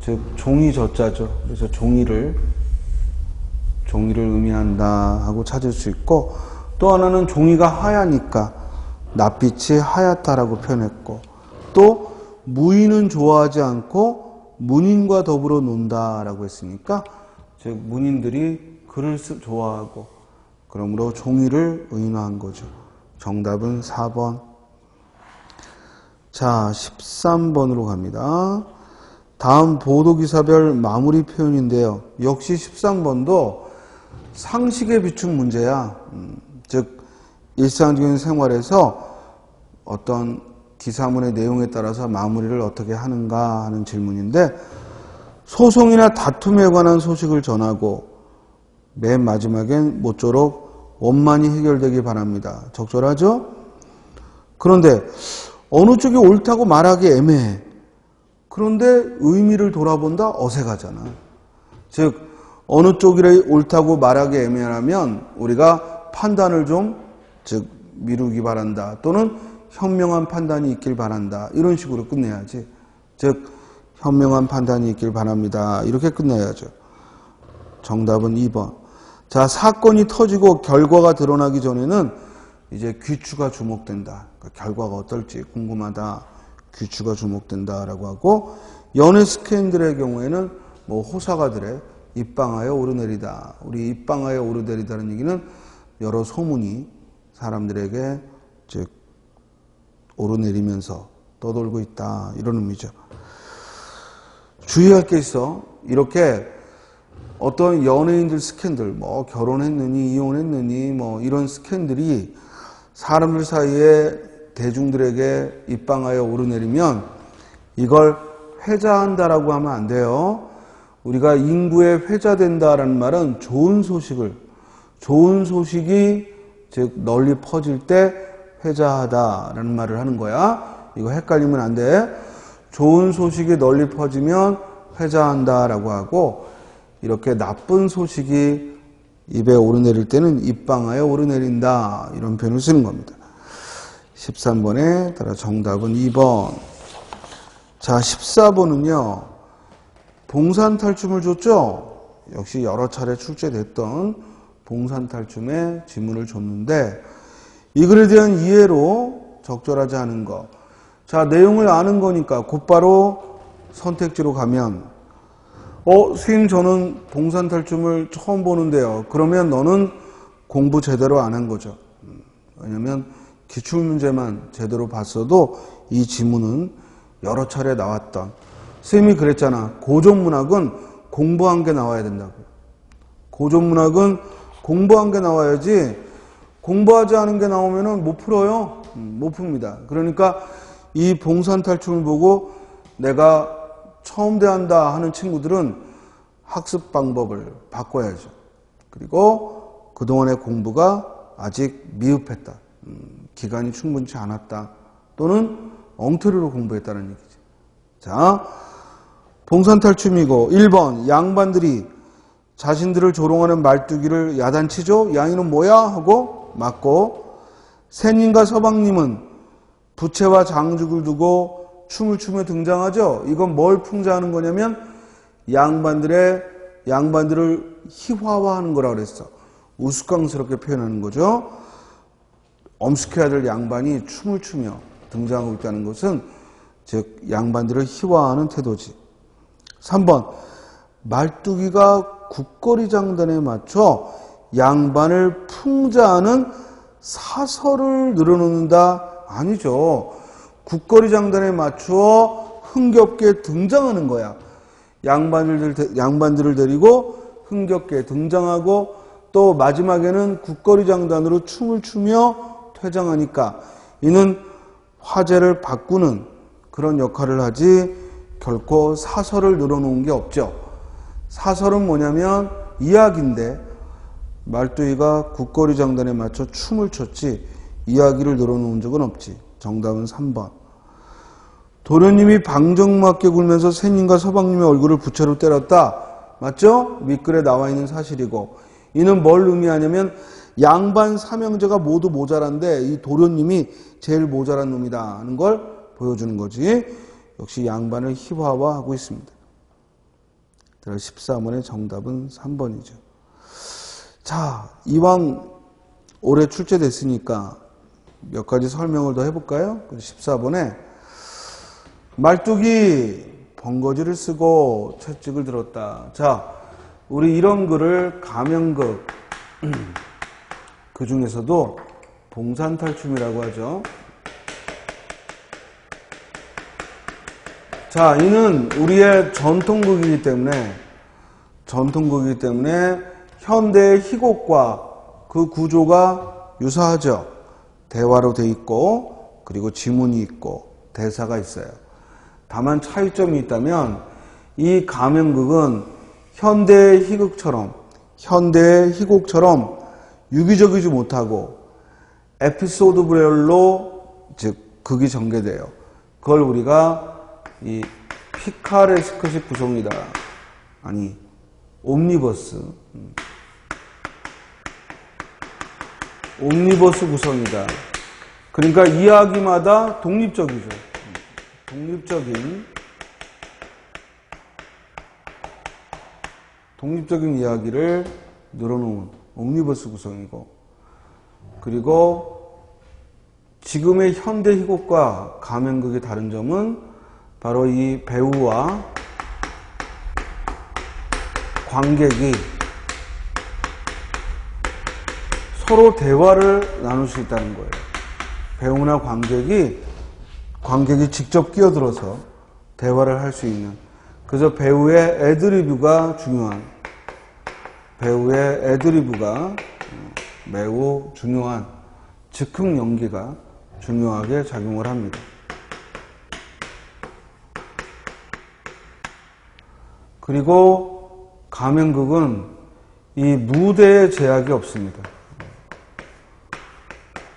즉 종이 저자죠. 그래서 종이를 의미한다 하고 찾을 수 있고, 또 하나는 종이가 하얘니까 낯빛이 하얗다라고 표현했고, 또 무인은 좋아하지 않고 문인과 더불어 논다라고 했으니까, 즉 문인들이 글을 좋아하고, 그러므로 종이를 의인화한 거죠. 정답은 4번. 자, 13번으로 갑니다. 다음 보도기사별 마무리 표현인데요. 역시 13번도 상식에 비춘 문제야. 즉 일상적인 생활에서 어떤 기사문의 내용에 따라서 마무리를 어떻게 하는가 하는 질문인데, 소송이나 다툼에 관한 소식을 전하고 맨 마지막엔 모쪼록 원만히 해결되기 바랍니다. 적절하죠? 그런데 어느 쪽이 옳다고 말하기 애매해. 그런데 의미를 돌아본다? 어색하잖아. 즉 어느 쪽이 옳다고 말하기 애매하면 우리가 판단을 좀 미루기 바란다, 또는 현명한 판단이 있길 바란다, 이런 식으로 끝내야지. 즉 현명한 판단이 있길 바랍니다, 이렇게 끝내야죠. 정답은 2번. 자, 사건이 터지고 결과가 드러나기 전에는 이제 귀추가 주목된다. 그러니까 결과가 어떨지 궁금하다, 귀추가 주목된다라고 하고, 연애 스캔들의 경우에는 뭐 호사가들의 입방하여 오르내리다. 우리 입방하여 오르내리다는 얘기는 여러 소문이 사람들에게 즉 오르내리면서 떠돌고 있다. 이런 의미죠. 주의할 게 있어. 이렇게 어떤 연예인들 스캔들, 뭐 결혼했느니 이혼했느니 뭐 이런 스캔들이 사람들 사이에 대중들에게 입방하여 오르내리면 이걸 회자한다라고 하면 안 돼요. 우리가 인구에 회자된다라는 말은 좋은 소식이 즉 널리 퍼질 때 회자하다라는 말을 하는 거야. 이거 헷갈리면 안 돼. 좋은 소식이 널리 퍼지면 회자한다라고 하고, 이렇게 나쁜 소식이 입에 오르내릴 때는 입방하여 오르내린다. 이런 표현을 쓰는 겁니다. 13번에 따라 정답은 2번. 자, 14번은요. 봉산탈춤을 줬죠. 역시 여러 차례 출제됐던 봉산탈춤의 지문을 줬는데 이 글에 대한 이해로 적절하지 않은 거. 자, 내용을 아는 거니까 곧바로 선택지로 가면 선생님 저는 봉산탈춤을 처음 보는데요. 그러면 너는 공부 제대로 안 한 거죠. 왜냐면 기출문제만 제대로 봤어도 이 지문은 여러 차례 나왔던, 선생님이 그랬잖아. 고전문학은 공부한 게 나와야 된다고. 고전문학은 공부한 게 나와야지 공부하지 않은 게 나오면은 못 풀어요. 못 풉니다. 그러니까 이 봉산탈춤을 보고 내가 처음 대한다 하는 친구들은 학습 방법을 바꿔야죠. 그리고 그동안의 공부가 아직 미흡했다. 기간이 충분치 않았다. 또는 엉터리로 공부했다는 얘기죠. 자, 봉산탈춤이고 1번 양반들이 자신들을 조롱하는 말뚝이를 야단치죠. 양이는 뭐야? 하고 맞고, 새님과 서방님은 부채와 장죽을 두고 춤을 추며 등장하죠. 이건 뭘 풍자하는 거냐면 양반들을 희화화하는 거라고 그랬어. 우스꽝스럽게 표현하는 거죠. 엄숙해야 될 양반이 춤을 추며 등장하고 있다는 것은 즉 양반들을 희화화하는 태도지. 3번 말뚝이가 국거리 장단에 맞춰 양반을 풍자하는 사설을 늘어놓는다. 아니죠. 국거리 장단에 맞추어 흥겹게 등장하는 거야. 양반들을 데리고 흥겹게 등장하고 또 마지막에는 국거리 장단으로 춤을 추며 퇴장하니까 이는 화제를 바꾸는 그런 역할을 하지 결코 사설을 늘어놓은 게 없죠. 사설은 뭐냐면 이야기인데 말뚝이가 국거리 장단에 맞춰 춤을 췄지 이야기를 늘어놓은 적은 없지. 정답은 3번. 도련님이 방정맞게 굴면서 새님과 서방님의 얼굴을 부채로 때렸다. 맞죠? 밑글에 나와 있는 사실이고, 이는 뭘 의미하냐면 양반 삼형제가 모두 모자란데 이 도련님이 제일 모자란 놈이다 하는 걸 보여주는 거지. 역시 양반을 희화화하고 있습니다. 13번의 정답은 3번이죠. 자, 이왕 올해 출제됐으니까 몇 가지 설명을 더 해볼까요? 14번에 말뚝이 번거지를 쓰고 채찍을 들었다. 자, 우리 이런 글을 가명극, 그 중에서도 봉산탈춤이라고 하죠. 자, 이는 우리의 전통극이기 때문에 현대의 희곡과 그 구조가 유사하죠. 대화로 돼 있고 그리고 지문이 있고 대사가 있어요. 다만 차이점이 있다면 이 가명극은 현대의 희곡처럼 유기적이지 못하고 에피소드별로 즉 극이 전개돼요. 그걸 우리가 이 피카레스크식 구성이다. 아니 옴니버스 구성이다. 그러니까 이야기마다 독립적이죠. 독립적인 이야기를 늘어놓은 옴니버스 구성이고, 그리고 지금의 현대 희곡과 가명극의 다른 점은 바로 이 배우와 관객이 서로 대화를 나눌 수 있다는 거예요. 배우나 관객이 직접 끼어들어서 대화를 할 수 있는, 그래서 배우의 애드리브가 매우 중요한, 즉흥 연기가 중요하게 작용을 합니다. 그리고 가면극은 이 무대에 제약이 없습니다.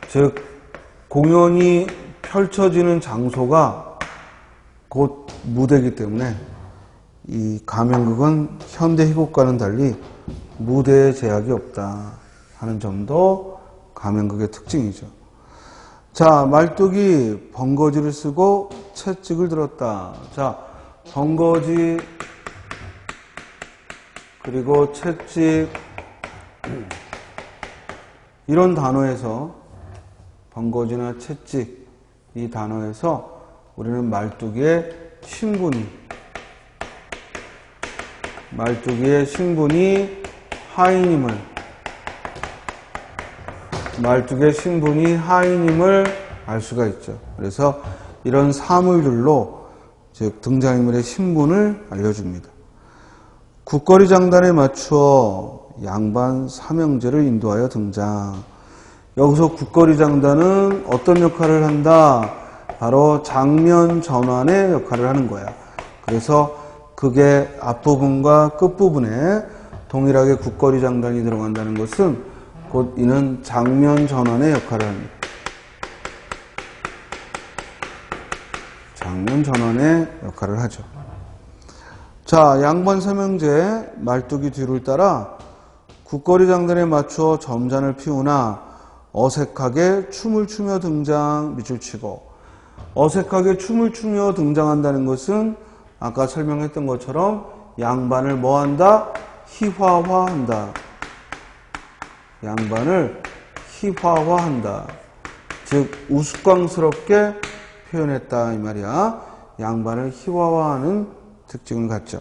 즉 공연이 펼쳐지는 장소가 곧 무대이기 때문에 이 가면극은 현대 희곡과는 달리 무대에 제약이 없다 하는 점도 가면극의 특징이죠. 자, 말뚝이 번거지를 쓰고 채찍을 들었다. 자, 번거지 그리고 채찍, 이런 단어에서, 번거지나 채찍 이 단어에서 우리는 말뚝의 신분이 하인임을 알 수가 있죠. 그래서 이런 사물들로 즉 등장인물의 신분을 알려줍니다. 국거리 장단에 맞추어 양반 삼형제를 인도하여 등장. 여기서 국거리 장단은 어떤 역할을 한다? 바로 장면 전환의 역할을 하는 거야. 그래서 극의 앞부분과 끝부분에 동일하게 국거리 장단이 들어간다는 것은 곧 이는 장면 전환의 역할을 합니다. 장면 전환의 역할을 하죠. 자, 양반 삼형제 말뚝이 뒤를 따라 국거리 장단에 맞추어 점잔을 피우나 어색하게 춤을 추며 등장, 밑줄 치고. 어색하게 춤을 추며 등장한다는 것은 아까 설명했던 것처럼 양반을 뭐한다? 희화화한다. 양반을 희화화한다. 즉 우스꽝스럽게 표현했다 이 말이야. 양반을 희화화하는 특징을 갖죠.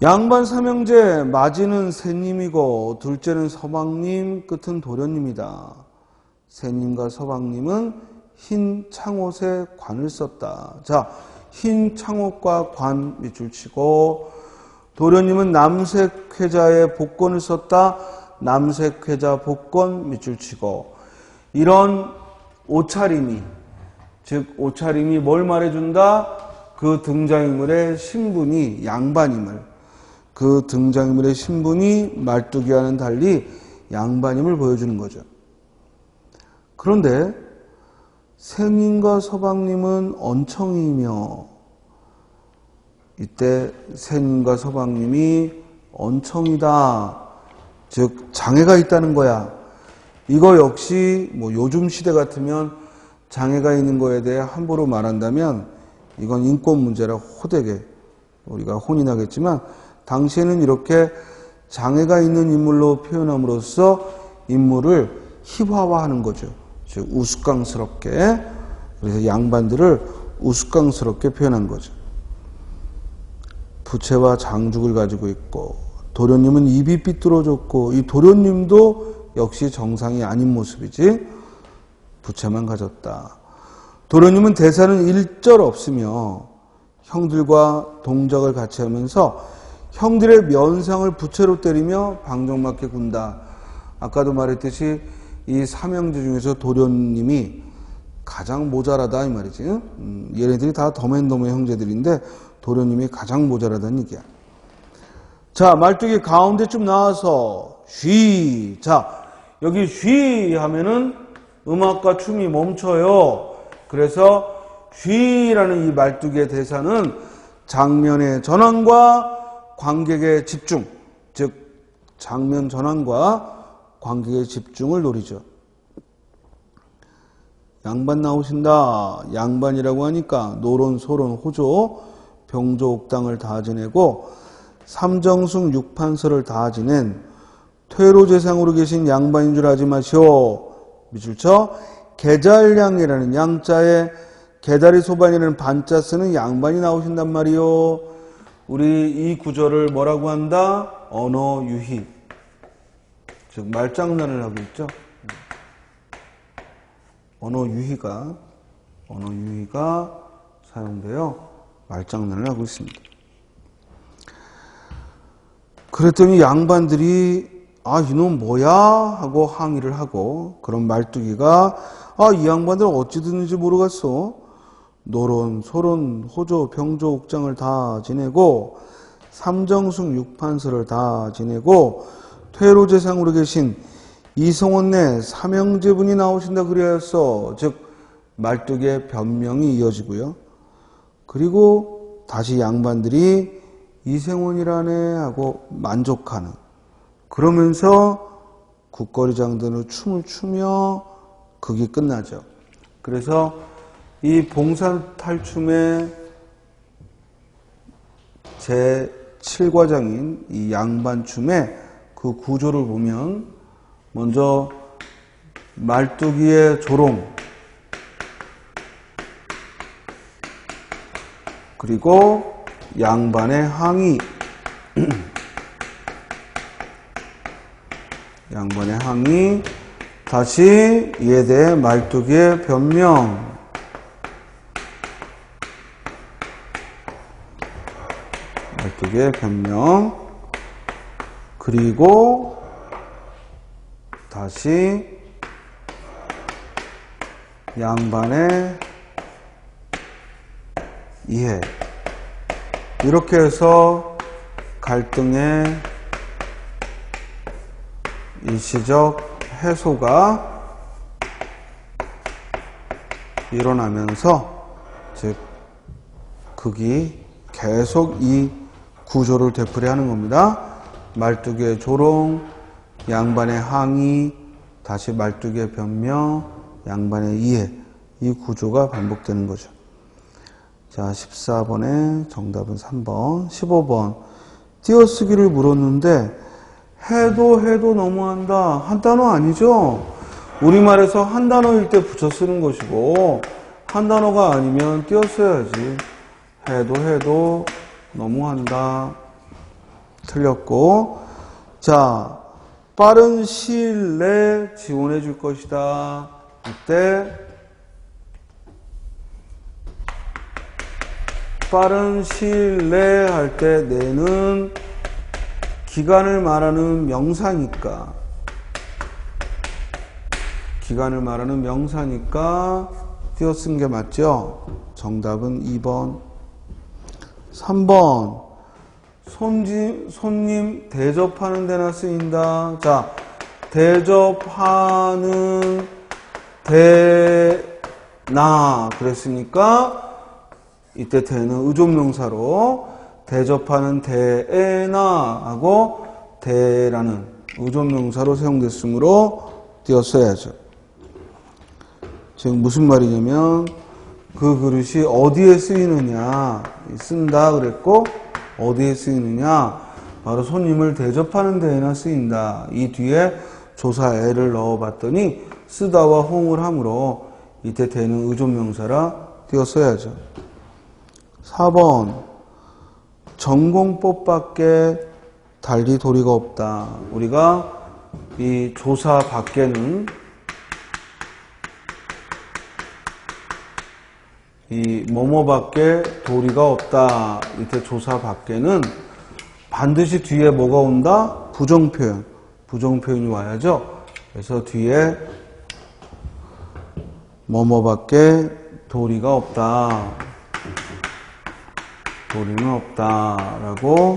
양반 삼형제 마지는 새님이고 둘째는 서방님, 끝은 도련님이다. 새님과 서방님은 흰 창옷에 관을 썼다. 자, 흰 창옷과 관 밑줄 치고, 도련님은 남색 쾌자에 복권을 썼다. 남색 쾌자 복권 밑줄 치고. 이런 옷차림이, 즉 옷차림이 뭘 말해준다? 그 등장인물의 신분이 양반임을, 그 등장인물의 신분이 말뚝이와는 달리 양반임을 보여주는 거죠. 그런데 새님과 서방님은 언청이며, 이때 새님과 서방님이 언청이다, 즉 장애가 있다는 거야. 이거 역시 뭐 요즘 시대 같으면 장애가 있는 거에 대해 함부로 말한다면 이건 인권 문제라 호되게 우리가 혼이 나겠지만, 당시에는 이렇게 장애가 있는 인물로 표현함으로써 인물을 희화화하는 거죠. 즉 우스꽝스럽게, 그래서 양반들을 우스꽝스럽게 표현한 거죠. 부채와 장죽을 가지고 있고, 도련님은 입이 삐뚤어졌고, 이 도련님도 역시 정상이 아닌 모습이지. 부채만 가졌다. 도련님은 대사는 일절 없으며 형들과 동작을 같이 하면서 형들의 면상을 부채로 때리며 방정맞게 군다. 아까도 말했듯이 이 삼형제 중에서 도련님이 가장 모자라다 이 말이지. 얘네들이 다 더맨더맨 형제들인데 도련님이 가장 모자라다는 얘기야. 자, 말뚝이 가운데쯤 나와서 쉬. 자, 여기 쉬 하면은 음악과 춤이 멈춰요. 그래서 쉬라는 이 말뚝의 대사는 장면의 전환과 관객의 집중, 즉 장면 전환과 관객의 집중을 노리죠. 양반 나오신다. 양반이라고 하니까 노론, 소론, 호조, 병조, 옥당을 다 지내고 삼정승 육판서를 다 지낸 퇴로제상으로 계신 양반인 줄 아지 마시오. 밑줄 쳐. 계잘량이라는 양자에 계다리 소반이라는 반자 쓰는 양반이 나오신단 말이요. 우리 이 구조를 뭐라고 한다? 언어 유희. 즉 말장난을 하고 있죠. 언어 유희가 사용되어 말장난을 하고 있습니다. 그랬더니 양반들이 이놈 뭐야? 하고 항의를 하고, 그런 말뚝이가 이 양반들 어찌 듣는지 모르겠어. 노론, 소론, 호조, 병조, 옥장을 다 지내고 삼정숙 육판서를 다 지내고 퇴로제상으로 계신 이성원내 삼형제분이 나오신다 그리하였어. 즉 말뚝의 변명이 이어지고요. 그리고 다시 양반들이 이생원이라네 하고 만족하는, 그러면서 국거리장단으로 춤을 추며 극이 끝나죠. 그래서 이 봉산탈춤의 제7과장인 이 양반춤의 그 구조를 보면 먼저 말뚝이의 조롱, 그리고 양반의 항의, 양반의 항의, 다시 이에 대해 말뚝이의 변명, 말뚝이의 변명, 그리고 다시 양반의 이해. 이렇게 해서 갈등의 일시적 해소가 일어나면서, 즉 극이 계속 이 구조를 되풀이하는 겁니다. 말뚝의 조롱, 양반의 항의, 다시 말뚝의 변명, 양반의 이해, 이 구조가 반복되는 거죠. 자, 14번의 정답은 3번. 15번. 띄어쓰기를 물었는데 해도 너무한다. 한 단어 아니죠? 우리말에서 한 단어일 때 붙여 쓰는 것이고, 한 단어가 아니면 띄어써야지. 해도 너무한다. 틀렸고. 자, 빠른 시일 내에 지원해 줄 것이다. 이때 빠른 시일 내에 할 때 내는 기간을 말하는 명사니까, 기간을 말하는 명사니까 띄어쓴 게 맞죠? 정답은 2번. 3번. 손님 대접하는 데나 쓰인다. 자, 대접하는 데나 그랬으니까 이때 대는 의존명사로 대접하는 데에나 하고 대라는 의존명사로 사용됐으므로 띄어써야죠. 지금 무슨 말이냐면 그 그릇이 어디에 쓰이느냐, 쓴다 그랬고 어디에 쓰이느냐, 바로 손님을 대접하는 데에나 쓰인다. 이 뒤에 조사에를 넣어봤더니 쓰다와 호응을 하므로 이때 대는 의존명사라 띄어써야죠. 4번. 전공법밖에 달리 도리가 없다. 우리가 이 조사 밖에는 이 뭐뭐밖에 도리가 없다. 이때 조사 밖에는 반드시 뒤에 뭐가 온다? 부정표현. 부정표현이 와야죠. 그래서 뒤에 뭐뭐밖에 도리가 없다. 도리는 없다라고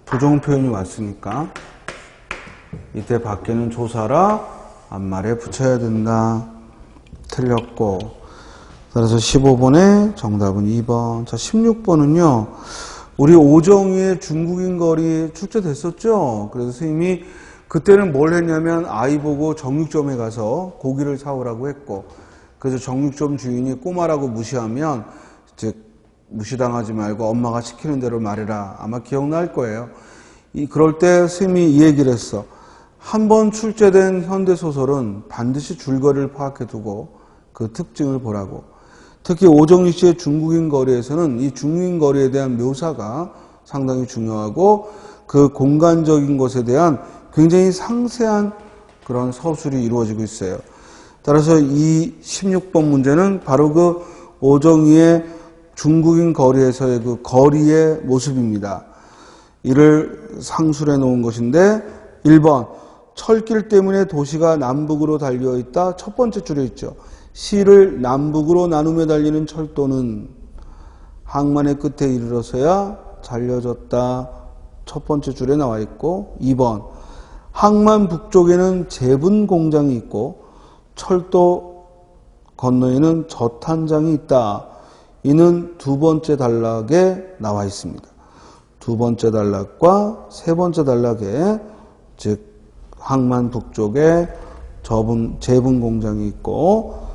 부정표현이 왔으니까 이때 밖에는 조사라 앞말에 붙여야 된다. 틀렸고, 따라서 15번의 정답은 2번. 자, 16번은요. 우리 오정희의 중국인 거리 출제됐었죠. 그래서 선생님이 그때는 뭘 했냐면 아이 보고 정육점에 가서 고기를 사오라고 했고, 그래서 정육점 주인이 꼬마라고 무시하면 즉 무시당하지 말고 엄마가 시키는 대로 말해라. 아마 기억날 거예요. 그럴 때 스님이 이 얘기를 했어. 한 번 출제된 현대소설은 반드시 줄거리를 파악해 두고 그 특징을 보라고. 특히 오정희 씨의 중국인 거리에서는 이 중국인 거리에 대한 묘사가 상당히 중요하고 그 공간적인 것에 대한 굉장히 상세한 그런 서술이 이루어지고 있어요. 따라서 이 16번 문제는 바로 그 오정희의 중국인 거리에서의 그 거리의 모습입니다. 이를 상술해 놓은 것인데 1번 철길 때문에 도시가 남북으로 달려있다. 첫 번째 줄에 있죠. 시를 남북으로 나누며 달리는 철도는 항만의 끝에 이르러서야 잘려졌다. 첫 번째 줄에 나와 있고 2번 항만 북쪽에는 제분 공장이 있고 철도 건너에는 저탄장이 있다. 이는 두 번째 단락에 나와 있습니다. 두 번째 단락과 세 번째 단락에 즉 항만 북쪽에 제분 공장이 있고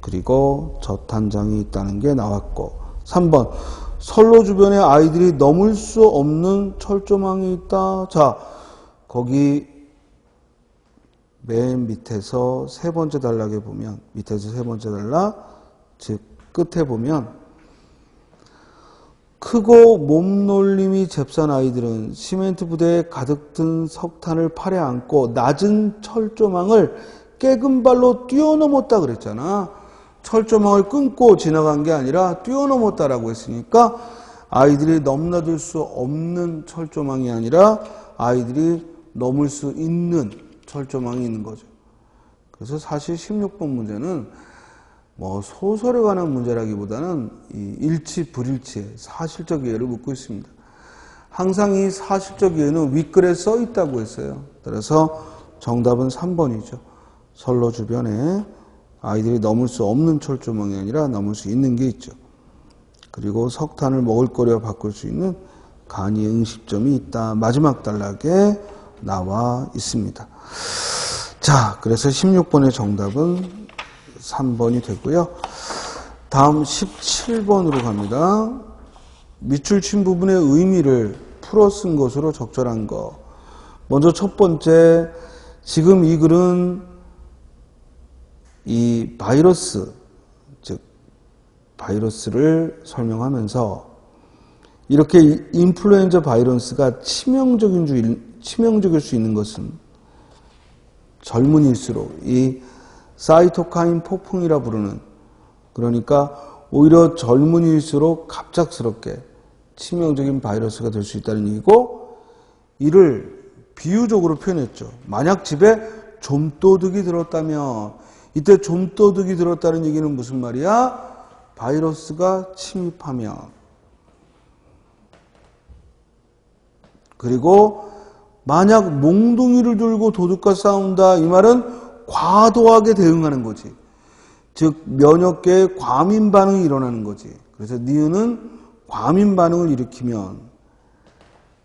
그리고 저탄장이 있다는 게 나왔고 3번 선로 주변에 아이들이 넘을 수 없는 철조망이 있다. 자, 거기 맨 밑에서 세 번째 단락에 보면 밑에서 세 번째 단락 즉 끝에 보면 크고 몸놀림이 잽싼 아이들은 시멘트 부대에 가득 든 석탄을 팔에 안고 낮은 철조망을 깨금 발로 뛰어넘었다 그랬잖아. 철조망을 끊고 지나간 게 아니라 뛰어넘었다라고 했으니까 아이들이 넘나들 수 없는 철조망이 아니라 아이들이 넘을 수 있는 철조망이 있는 거죠. 그래서 사실 16번 문제는 뭐 소설에 관한 문제라기보다는 이 일치 불일치의 사실적 이해를 묻고 있습니다. 항상 이 사실적 이해는 윗글에 써 있다고 했어요. 따라서 정답은 3번이죠. 선로 주변에 아이들이 넘을 수 없는 철조망이 아니라 넘을 수 있는 게 있죠. 그리고 석탄을 먹을거리와 바꿀 수 있는 간이의 응식점이 있다. 마지막 단락에 나와 있습니다. 자, 그래서 16번의 정답은 3번이 되고요. 다음 17번으로 갑니다. 밑줄 친 부분의 의미를 풀어 쓴 것으로 적절한 거. 먼저 첫 번째, 지금 이 글은 이 바이러스, 즉 바이러스를 설명하면서 이렇게 인플루엔자 바이러스가 치명적일 수 있는 것은 젊은이일수록 이 사이토카인 폭풍이라 부르는, 그러니까 오히려 젊은이일수록 갑작스럽게 치명적인 바이러스가 될 수 있다는 얘기고, 이를 비유적으로 표현했죠. 만약 집에 좀도둑이 들었다면, 이때 좀도둑이 들었다는 얘기는 무슨 말이야? 바이러스가 침입하면. 그리고 만약 몽둥이를 들고 도둑과 싸운다, 이 말은 과도하게 대응하는 거지. 즉 면역계에 과민 반응이 일어나는 거지. 그래서 니은은 과민 반응을 일으키면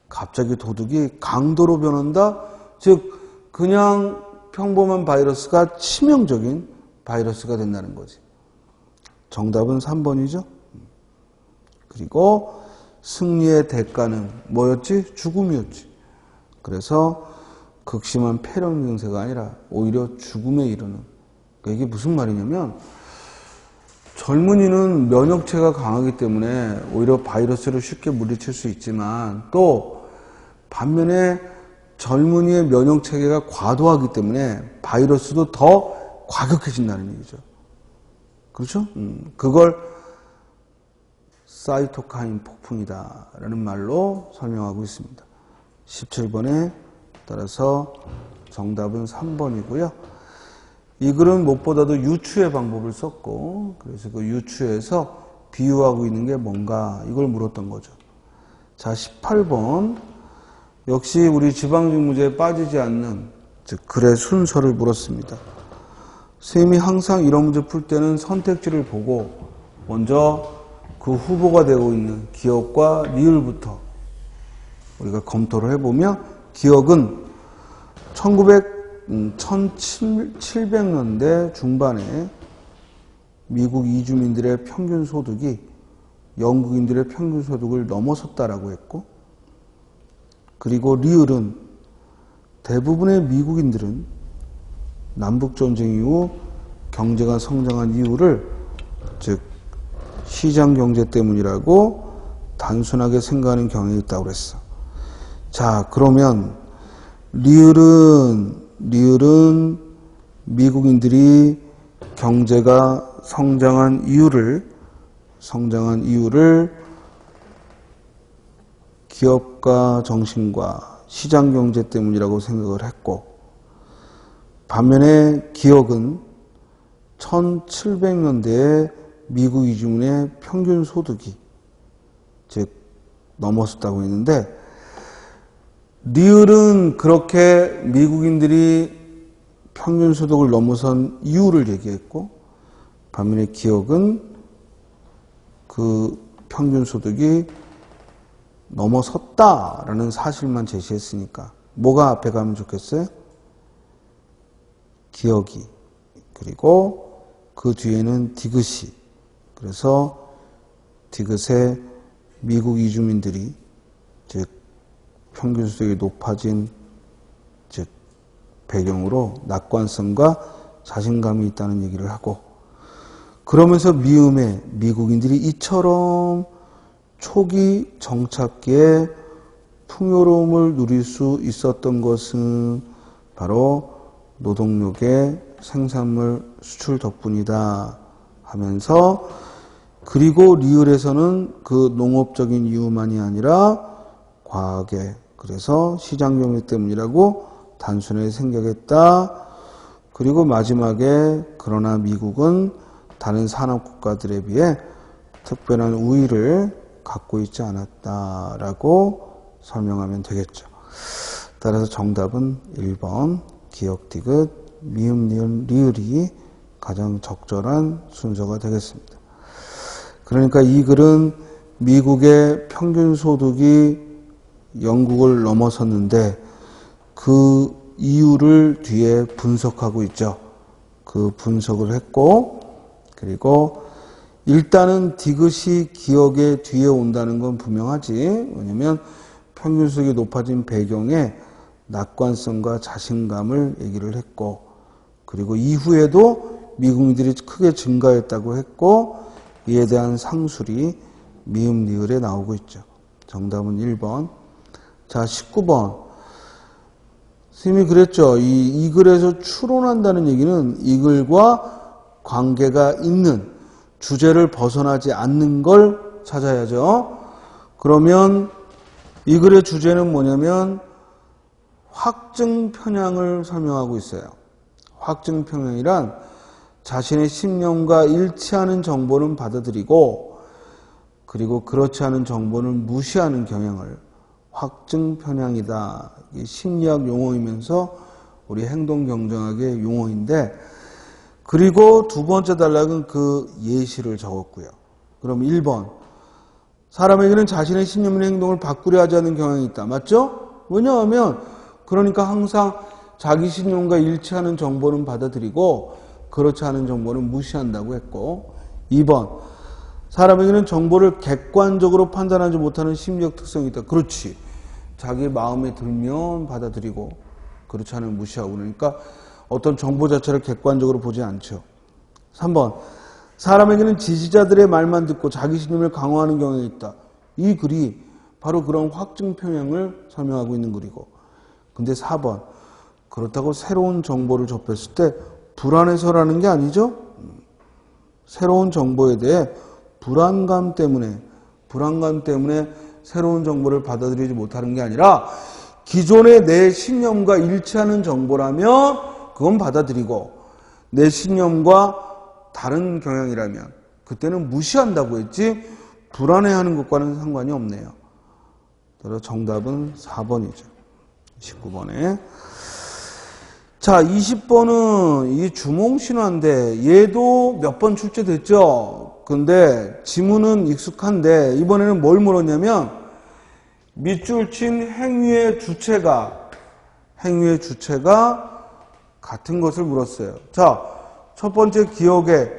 갑자기 도둑이 강도로 변한다. 즉 그냥 평범한 바이러스가 치명적인 바이러스가 된다는 거지. 정답은 3번이죠. 그리고 승리의 대가는 뭐였지? 죽음이었지. 그래서 극심한 폐렴 증세가 아니라 오히려 죽음에 이르는. 그러니까 이게 무슨 말이냐면 젊은이는 면역체가 강하기 때문에 오히려 바이러스를 쉽게 물리칠 수 있지만, 또 반면에 젊은이의 면역체계가 과도하기 때문에 바이러스도 더 과격해진다는 얘기죠. 그렇죠? 그걸 사이토카인 폭풍이다라는 말로 설명하고 있습니다. 17번에 따라서 정답은 3번이고요. 이 글은 무엇보다도 유추의 방법을 썼고, 그래서 그 유추에서 비유하고 있는 게 뭔가 이걸 물었던 거죠. 자, 18번. 역시 우리 지방직 문제에 빠지지 않는, 즉 글의 순서를 물었습니다. 선생님이 항상 이런 문제 풀 때는 선택지를 보고 먼저 그 후보가 되고 있는 기억과 리을부터 우리가 검토를 해보면, 기억은 1700년대 중반에 미국 이주민들의 평균 소득이 영국인들의 평균 소득을 넘어섰다라고 했고, 그리고 리을은 대부분의 미국인들은 남북전쟁 이후 경제가 성장한 이유를, 즉 시장 경제 때문이라고 단순하게 생각하는 경향이 있다고 그랬어. 자, 그러면 리을은 미국인들이 경제가 성장한 이유를 기업가 정신과 시장 경제 때문이라고 생각을 했고, 반면에 기억은 1700년대에 미국 이주민의 평균 소득이 즉 넘었었다고 했는데, 리을은 그렇게 미국인들이 평균 소득을 넘어선 이유를 얘기했고, 반면에 기억은 그 평균 소득이 넘어섰다라는 사실만 제시했으니까 뭐가 앞에 가면 좋겠어요? 기억이, 그리고 그 뒤에는 디귿이. 그래서 디귿에 미국 이주민들이 즉 평균 소득이 높아진 즉 배경으로 낙관성과 자신감이 있다는 얘기를 하고, 그러면서 미음에 미국인들이 이처럼 초기 정착기에 풍요로움을 누릴 수 있었던 것은 바로 노동력의 생산물 수출 덕분이다 하면서, 그리고 리을에서는 그 농업적인 이유만이 아니라 과학의, 그래서 시장경제 때문이라고 단순하게 생각했다. 그리고 마지막에 그러나 미국은 다른 산업국가들에 비해 특별한 우위를 갖고 있지 않았다라고 설명하면 되겠죠. 따라서 정답은 1번 기억, 디귿, 미음, 니은, 리을이 가장 적절한 순서가 되겠습니다. 그러니까 이 글은 미국의 평균 소득이 영국을 넘어섰는데 그 이유를 뒤에 분석하고 있죠. 그 분석을 했고, 그리고 일단은 디귿이 기억의 뒤에 온다는 건 분명하지. 왜냐면 평균 소득이 높아진 배경에 낙관성과 자신감을 얘기를 했고, 그리고 이후에도 미국인들이 크게 증가했다고 했고, 이에 대한 상술이 미음, 리을에 나오고 있죠. 정답은 1번. 자, 19번. 선생님이 그랬죠. 이 글에서 추론한다는 얘기는 이 글과 관계가 있는 주제를 벗어나지 않는 걸 찾아야죠. 그러면 이 글의 주제는 뭐냐면 확증 편향을 설명하고 있어요. 확증 편향이란 자신의 신념과 일치하는 정보는 받아들이고, 그리고 그렇지 않은 정보는 무시하는 경향을 확증 편향이다. 이게 심리학 용어이면서 우리 행동경정학의 용어인데, 그리고 두 번째 단락은 그 예시를 적었고요. 그럼 1번. 사람에게는 자신의 신념이나 행동을 바꾸려 하지 않는 경향이 있다. 맞죠? 왜냐하면 그러니까 항상 자기 신념과 일치하는 정보는 받아들이고 그렇지 않은 정보는 무시한다고 했고, 2번. 사람에게는 정보를 객관적으로 판단하지 못하는 심리적 특성이 있다. 그렇지. 자기 마음에 들면 받아들이고 그렇지 않으면 무시하고, 그러니까 어떤 정보 자체를 객관적으로 보지 않죠. 3번. 사람에게는 지지자들의 말만 듣고 자기 신념을 강화하는 경향이 있다. 이 글이 바로 그런 확증 편향을 설명하고 있는 글이고, 근데 4번. 그렇다고 새로운 정보를 접했을 때 불안해서라는 게 아니죠. 새로운 정보에 대해 불안감 때문에 새로운 정보를 받아들이지 못하는 게 아니라 기존의 내 신념과 일치하는 정보라면 그건 받아들이고, 내 신념과 다른 경향이라면 그때는 무시한다고 했지 불안해하는 것과는 상관이 없네요. 그래서 정답은 4번이죠. 19번에. 자, 20번은 이 주몽신화인데 얘도 몇 번 출제됐죠. 근데 지문은 익숙한데 이번에는 뭘 물었냐면 밑줄 친 행위의 주체가 같은 것을 물었어요. 자, 첫 번째 기억에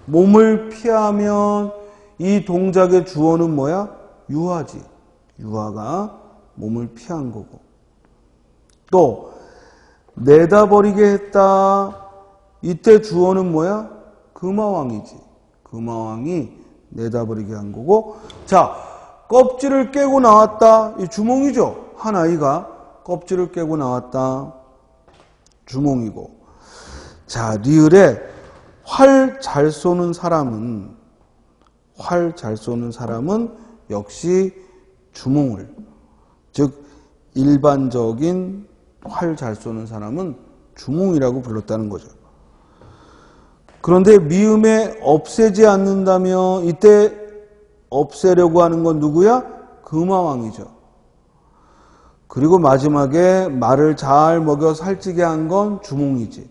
몸을 피하면 이 동작의 주어는 뭐야? 유하지. 유하가 몸을 피한 거고. 또 내다버리게 했다. 이때 주어는 뭐야? 금화왕이지. 금화왕이 내다버리게 한 거고. 자, 껍질을 깨고 나왔다. 이 주몽이죠. 한 아이가 껍질을 깨고 나왔다. 주몽이고. 자, 리을에 활 잘 쏘는 사람은 역시 주몽을, 즉 일반적인 활 잘 쏘는 사람은 주몽이라고 불렀다는 거죠. 그런데 미음에 없애지 않는다면 이때 없애려고 하는 건 누구야? 금화왕이죠. 그리고 마지막에 말을 잘 먹여 살찌게 한 건 주몽이지.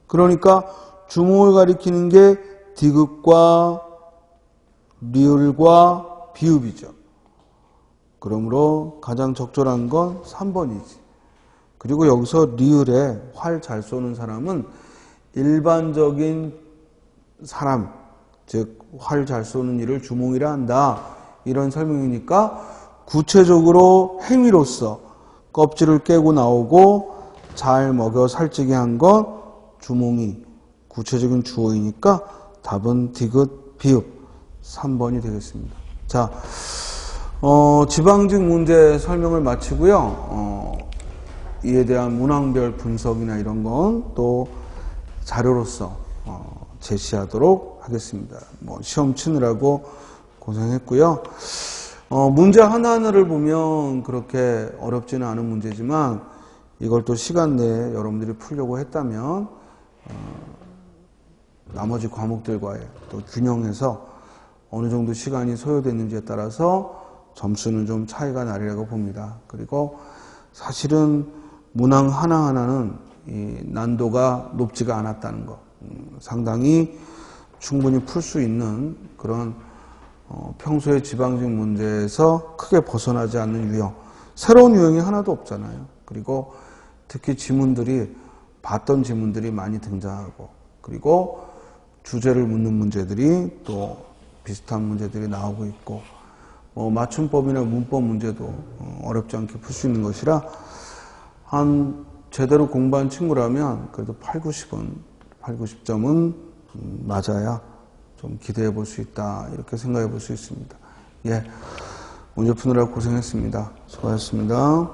그러니까 주몽을 가리키는 게 디귿과 리을과 비읍이죠. 그러므로 가장 적절한 건 3번이지. 그리고 여기서 리을에 활 잘 쏘는 사람은 일반적인 사람, 즉 활 잘 쏘는 일을 주몽이라 한다. 이런 설명이니까 구체적으로 행위로서 껍질을 깨고 나오고 잘 먹여 살찌게 한 건 주몽이 구체적인 주어이니까 답은 디귿, 비읍 3번이 되겠습니다. 자, 지방직 문제 설명을 마치고요. 이에 대한 문항별 분석이나 이런 건 또 자료로서 제시하도록 하겠습니다. 시험 치느라고 고생했고요. 문제 하나하나를 보면 그렇게 어렵지는 않은 문제지만 이걸 또 시간 내에 여러분들이 풀려고 했다면 나머지 과목들과의 또 균형해서 어느 정도 시간이 소요됐는지에 따라서 점수는 좀 차이가 나리라고 봅니다. 그리고 사실은 문항 하나하나는 이 난도가 높지가 않았다는 거, 상당히 충분히 풀 수 있는 그런 평소의 지방직 문제에서 크게 벗어나지 않는 유형, 새로운 유형이 하나도 없잖아요. 그리고 특히 지문들이 봤던 지문들이 많이 등장하고, 그리고 주제를 묻는 문제들이 또 비슷한 문제들이 나오고 있고, 맞춤법이나 문법 문제도 어렵지 않게 풀 수 있는 것이라 한 제대로 공부한 친구라면 그래도 8, 90점은 맞아야 좀 기대해 볼 수 있다, 이렇게 생각해 볼 수 있습니다. 예, 문제 푸느라 고생했습니다. 수고하셨습니다.